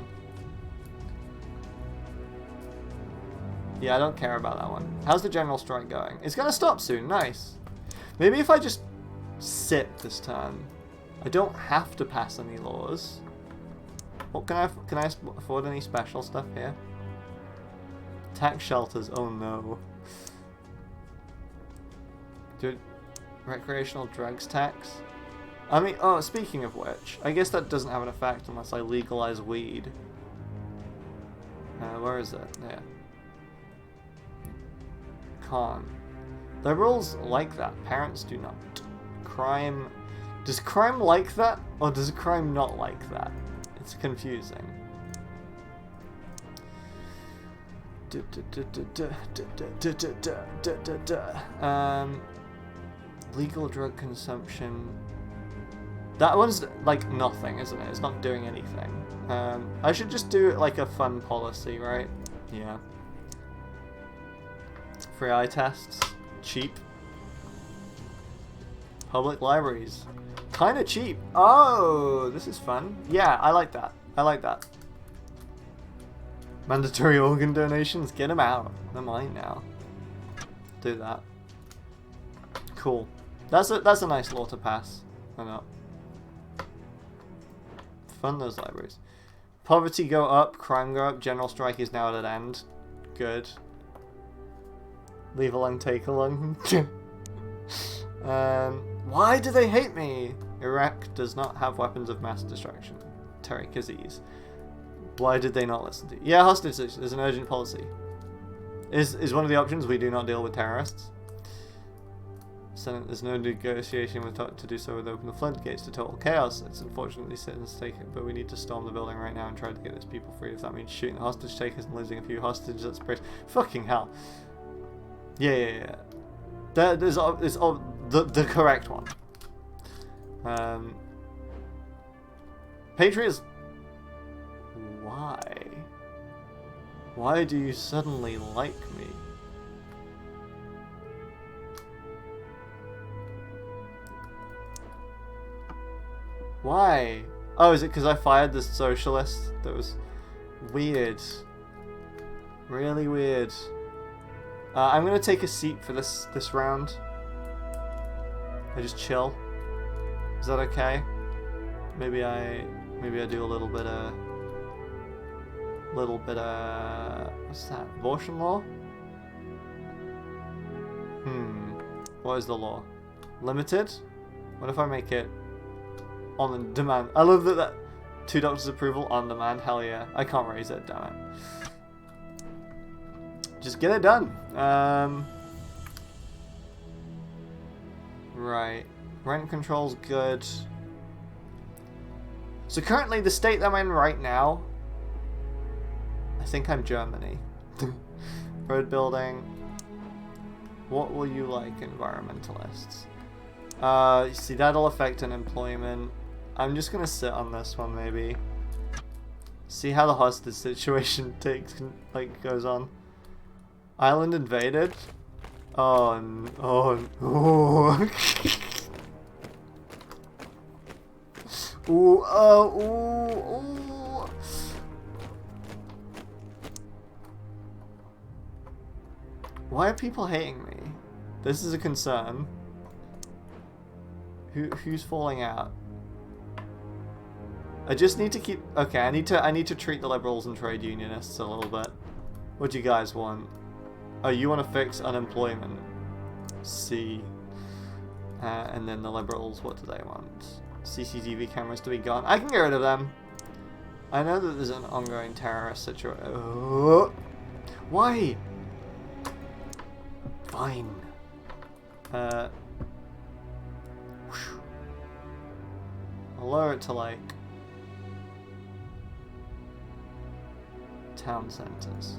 A: Yeah, I don't care about that one. How's the general strike going? It's gonna stop soon. Nice. Maybe if I just sit this turn. I don't have to pass any laws. What can I afford any special stuff here? Tax shelters. Oh no. Dude, recreational drugs tax. I mean, oh, speaking of which, I guess that doesn't have an effect unless I legalize weed. Where is it? There. Con. Liberals like that. Parents do not. Crime. Does crime like that? Or does crime not like that? It's confusing. Legal drug consumption. That one's like nothing, isn't it? It's not doing anything. I should just do it like a fun policy, right? Yeah. Free eye tests. Cheap. Public libraries. Kinda cheap. Oh, this is fun. Yeah, I like that. I like that. Mandatory organ donations. Get them out. They're mine now. Do that. Cool. That's a nice law to pass. I know. Fund those libraries. Poverty go up, crime go up, general strike is now at an end. Good. Leave alone, take alone. Why do they hate me? Iraq does not have weapons of mass destruction. Tariq Aziz. Why did they not listen to you? Yeah, hostage is an urgent policy. Is one of the options we do not deal with terrorists? Senate, there's no negotiation with to do so with open the floodgates to total chaos. It's unfortunately citizens taken, but we need to storm the building right now and try to get these people free. If that means shooting the hostage takers and losing a few hostages, that's pretty fucking hell. Yeah. That is the correct one. Patriots. Why? Why do you suddenly like me? Why? Oh, is it because I fired the socialist? That was weird. Really weird. I'm gonna take a seat for this round. I just chill. Is that okay? Maybe I do a little bit of what's that? Abortion law? What is the law? Limited? What if I make it on demand? I love that 2 doctors' approval on demand. Hell yeah. I can't raise it, damn it. Just get it done. Right. Rent control's good. So currently the state that I'm in right now, I think I'm Germany. Road building. What will you like, environmentalists? You see, that'll affect unemployment. I'm just gonna sit on this one, maybe. See how the hostage situation goes on. Island invaded? Oh. Ooh, ooh, ooh. Why are people hating me? This is a concern. Who's falling out? I just need to keep. Okay, I need to treat the liberals and trade unionists a little bit. What do you guys want? Oh, you want to fix unemployment? C. And then the liberals, what do they want? CCTV cameras to be gone. I can get rid of them. I know that there's an ongoing terrorist situation. Oh. Why? Fine. I'll lower it to like town centers.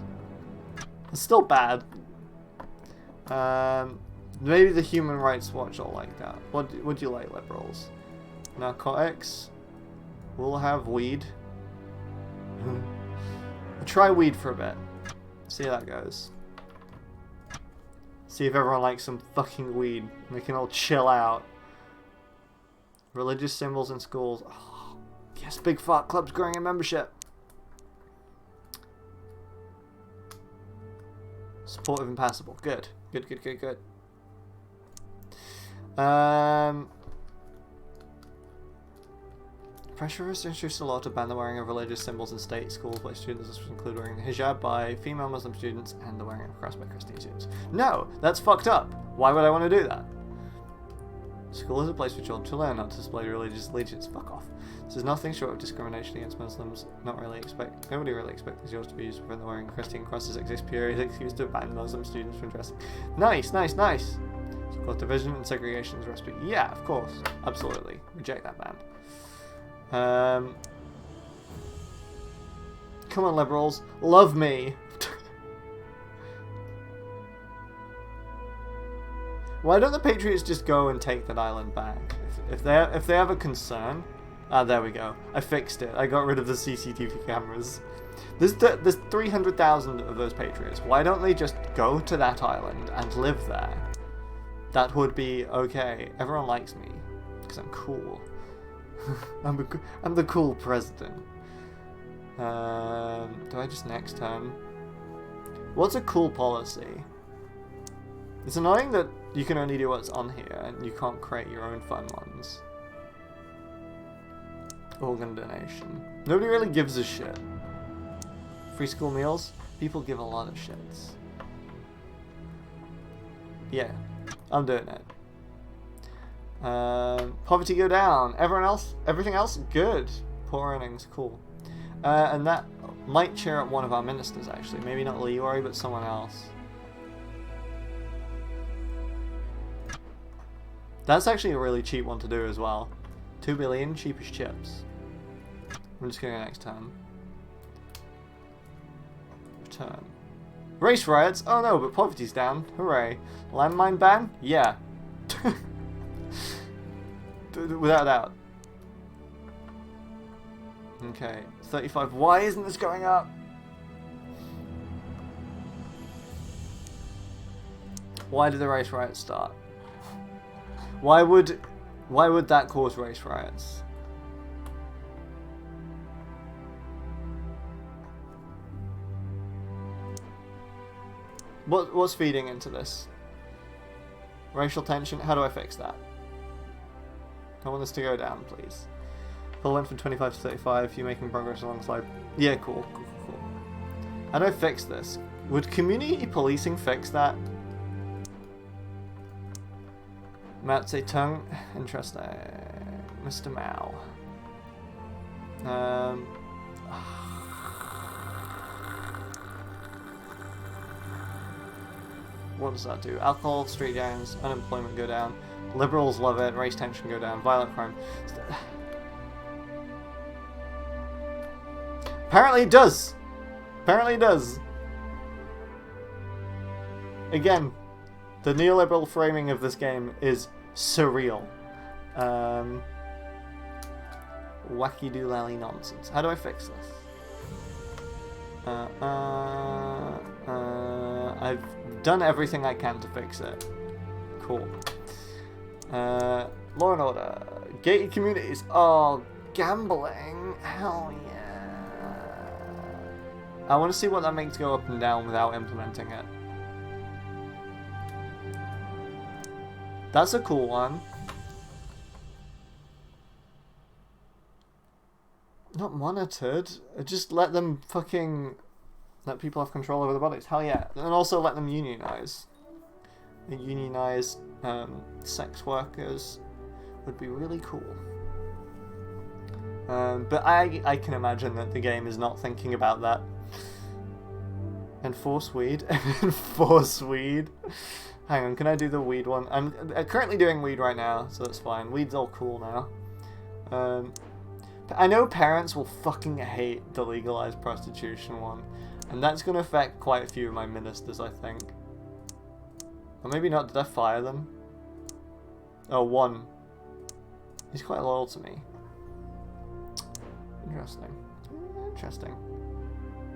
A: It's still bad. Maybe the Human Rights Watch will like that. What would you like, liberals? Narcotics. We'll have weed. We'll try weed for a bit. See how that goes. See if everyone likes some fucking weed and they can all chill out. Religious symbols in schools. Oh, yes, big fart club's growing in membership. Supportive and passable. Good. Good, good, good, good. Pressure is introduced a law to ban the wearing of religious symbols in state schools by students. This would include wearing the hijab by female Muslim students and the wearing of a cross by Christian students. No, that's fucked up. Why would I want to do that? School is a place for children to learn, not to display religious allegiance. Fuck off. This is nothing short of discrimination against Muslims. Nobody really expects yours to be used to prevent the wearing of Christian crosses. Exist period excuse to ban Muslim students from dressing. Nice, nice, nice. School division and segregation is recipe. Yeah, of course, absolutely. Reject that ban. Come on, liberals, love me. Why don't the Patriots just go and take that island back? If they have a concern, there we go. I fixed it. I got rid of the CCTV cameras. There's 300,000 of those Patriots. Why don't they just go to that island and live there? That would be okay. Everyone likes me because I'm cool. I'm the cool president. Do I just next turn? What's a cool policy? It's annoying that you can only do what's on here and you can't create your own fun ones. Organ donation. Nobody really gives a shit. Free school meals? People give a lot of shits. Yeah, I'm doing it. Poverty go down. Everything else, good. Poor earnings, cool. And that might cheer up one of our ministers, actually. Maybe not Leroy, but someone else. That's actually a really cheap one to do as well. 2 billion, cheap as chips. I'm just going to go next turn. Return. Race riots? Oh no, but poverty's down. Hooray. Landmine ban? Yeah. Without doubt. Okay, 35. Why isn't this going up? Why did the race riots start? Why would that cause race riots? What's feeding into this? Racial tension? How do I fix that? I want this to go down, please. Full went from 25 to 35. You're making progress alongside. Yeah, cool. How do I fix this? Would community policing fix that? Mao Zedong, interesting. Mr. Mao. What does that do? Alcohol, street gangs, unemployment go down. Liberals love it. Race tension go down. Violent crime. Apparently it does. Apparently it does. Again, the neoliberal framing of this game is surreal. Wacky-do-lally nonsense. How do I fix this? I've done everything I can to fix it. Cool. Law and order. Gated communities. Oh, Gambling? Hell yeah. I want to see what that makes go up and down without implementing it. That's a cool one. Not monitored. Just let them fucking... Let people have control over their bodies. Hell yeah. And also let them unionize. Unionize sex workers would be really cool. But I can imagine that the game is not thinking about that. Enforce weed. Enforce weed. Hang on, can I do the weed one? I'm currently doing weed right now, so that's fine. Weed's all cool now. I know parents will fucking hate the legalized prostitution one. And that's going to affect quite a few of my ministers, I think. Or maybe not. Did I fire them? Oh, one. He's quite loyal to me. Interesting. Interesting.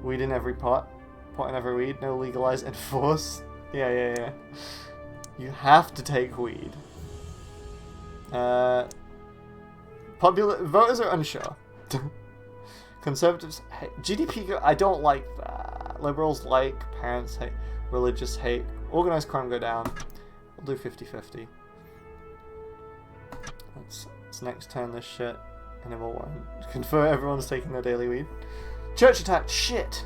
A: Weed in every pot. Pot in every weed. No legalized enforce. Yeah. You have to take weed. Popular voters are unsure. Conservatives hate. GDP, I don't like that. Liberals like, parents hate, religious hate, organized crime go down. We'll do 50-50. Let's next turn this shit. And then we'll confer everyone's taking their daily weed. Church attack, shit!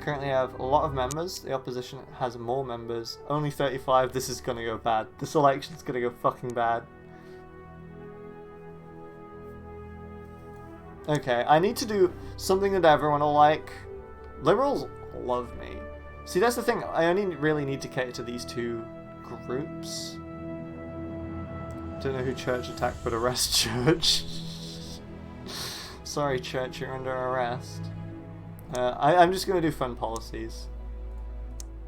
A: Currently have a lot of members. The opposition has more members. Only 35. This is gonna go bad. This election's gonna go fucking bad. Okay, I need to do something that everyone will like. Liberals love me. See, that's the thing. I only really need to cater to these two groups. Don't know who Church attacked, but arrest Church. Sorry, Church, you're under arrest. I'm just going to do fun policies.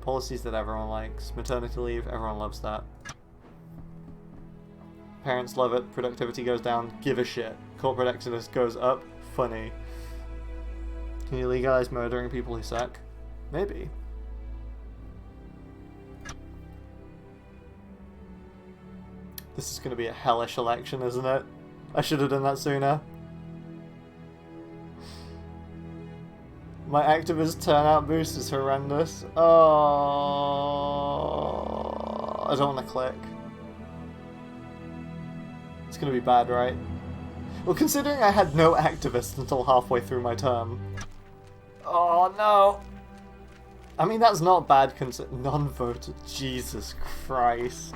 A: Policies that everyone likes. Maternity leave, everyone loves that. Parents love it. Productivity goes down. Give a shit. Corporate exodus goes up. Funny. Can you legalize murdering people who suck? Maybe. This is going to be a hellish election, isn't it? I should have done that sooner. My activist turnout boost is horrendous. Oh, I don't want to click. It's going to be bad, right? Well, considering I had no activists until halfway through my term. Oh, no. I mean, that's not bad considering non-voted. Jesus Christ.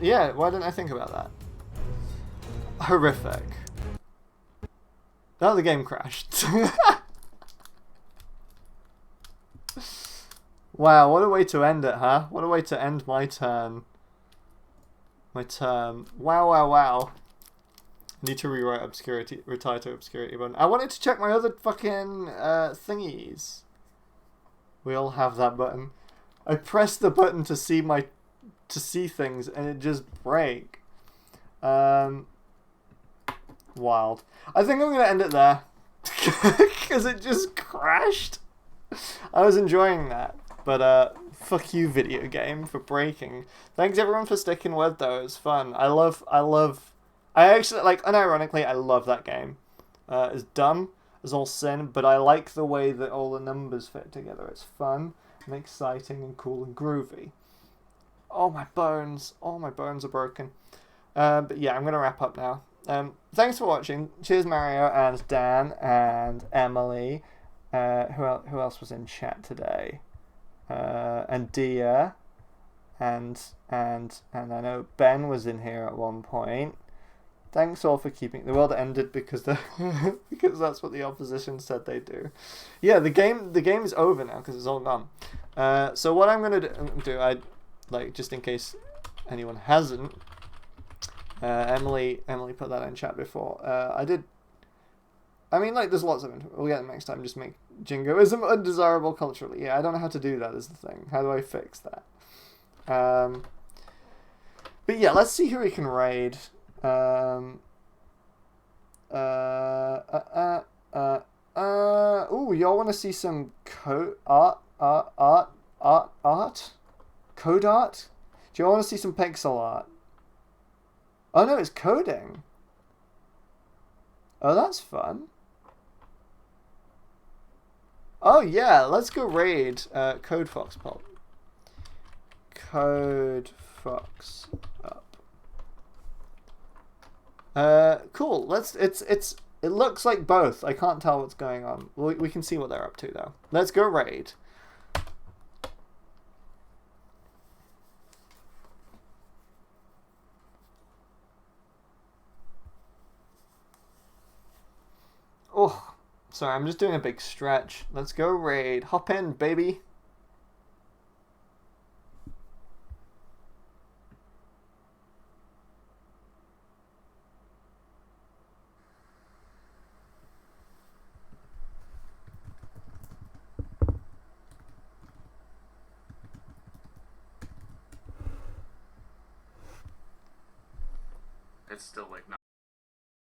A: Yeah, why didn't I think about that? Horrific. Now the game crashed. Wow, what a way to end it, huh? What a way to end my turn. My term. Wow. Need to rewrite obscurity, retire to obscurity button. I wanted to check my other fucking thingies. We all have that button. I pressed the button to see things and it just break. Wild. I think I'm gonna end it there. Because it just crashed. I was enjoying that. But fuck you, video game, for breaking. Thanks everyone for sticking with though. It was fun. I actually, like, unironically, I love that game. It's dumb as all sin, but I like the way that all the numbers fit together. It's fun and exciting and cool and groovy. Oh, my bones are broken. But yeah, I'm going to wrap up now. Thanks for watching. Cheers, Mario and Dan and Emily. Who else was in chat today? And Dia. And I know Ben was in here at one point. Thanks all for keeping... The world ended because because that's what the opposition said they do. Yeah, the game is over now because it's all gone. So what I'm going to do, like, just in case anyone hasn't, Emily put that in chat before. I mean, like, there's lots of it. We'll get them next time. Just make jingoism undesirable culturally. Yeah, I don't know how to do that is the thing. How do I fix that? But yeah, let's see who we can raid. Ooh, y'all want to see some art? Code art? Do y'all want to see some pixel art? Oh no, it's coding. Oh, that's fun. Oh yeah, let's go raid Code Fox Pop. Code Fox up. Cool. It looks like both. I can't tell what's going on. We can see what they're up to though. Let's go raid. Oh, sorry, I'm just doing a big stretch. Let's go raid. Hop in, baby.
B: It's still like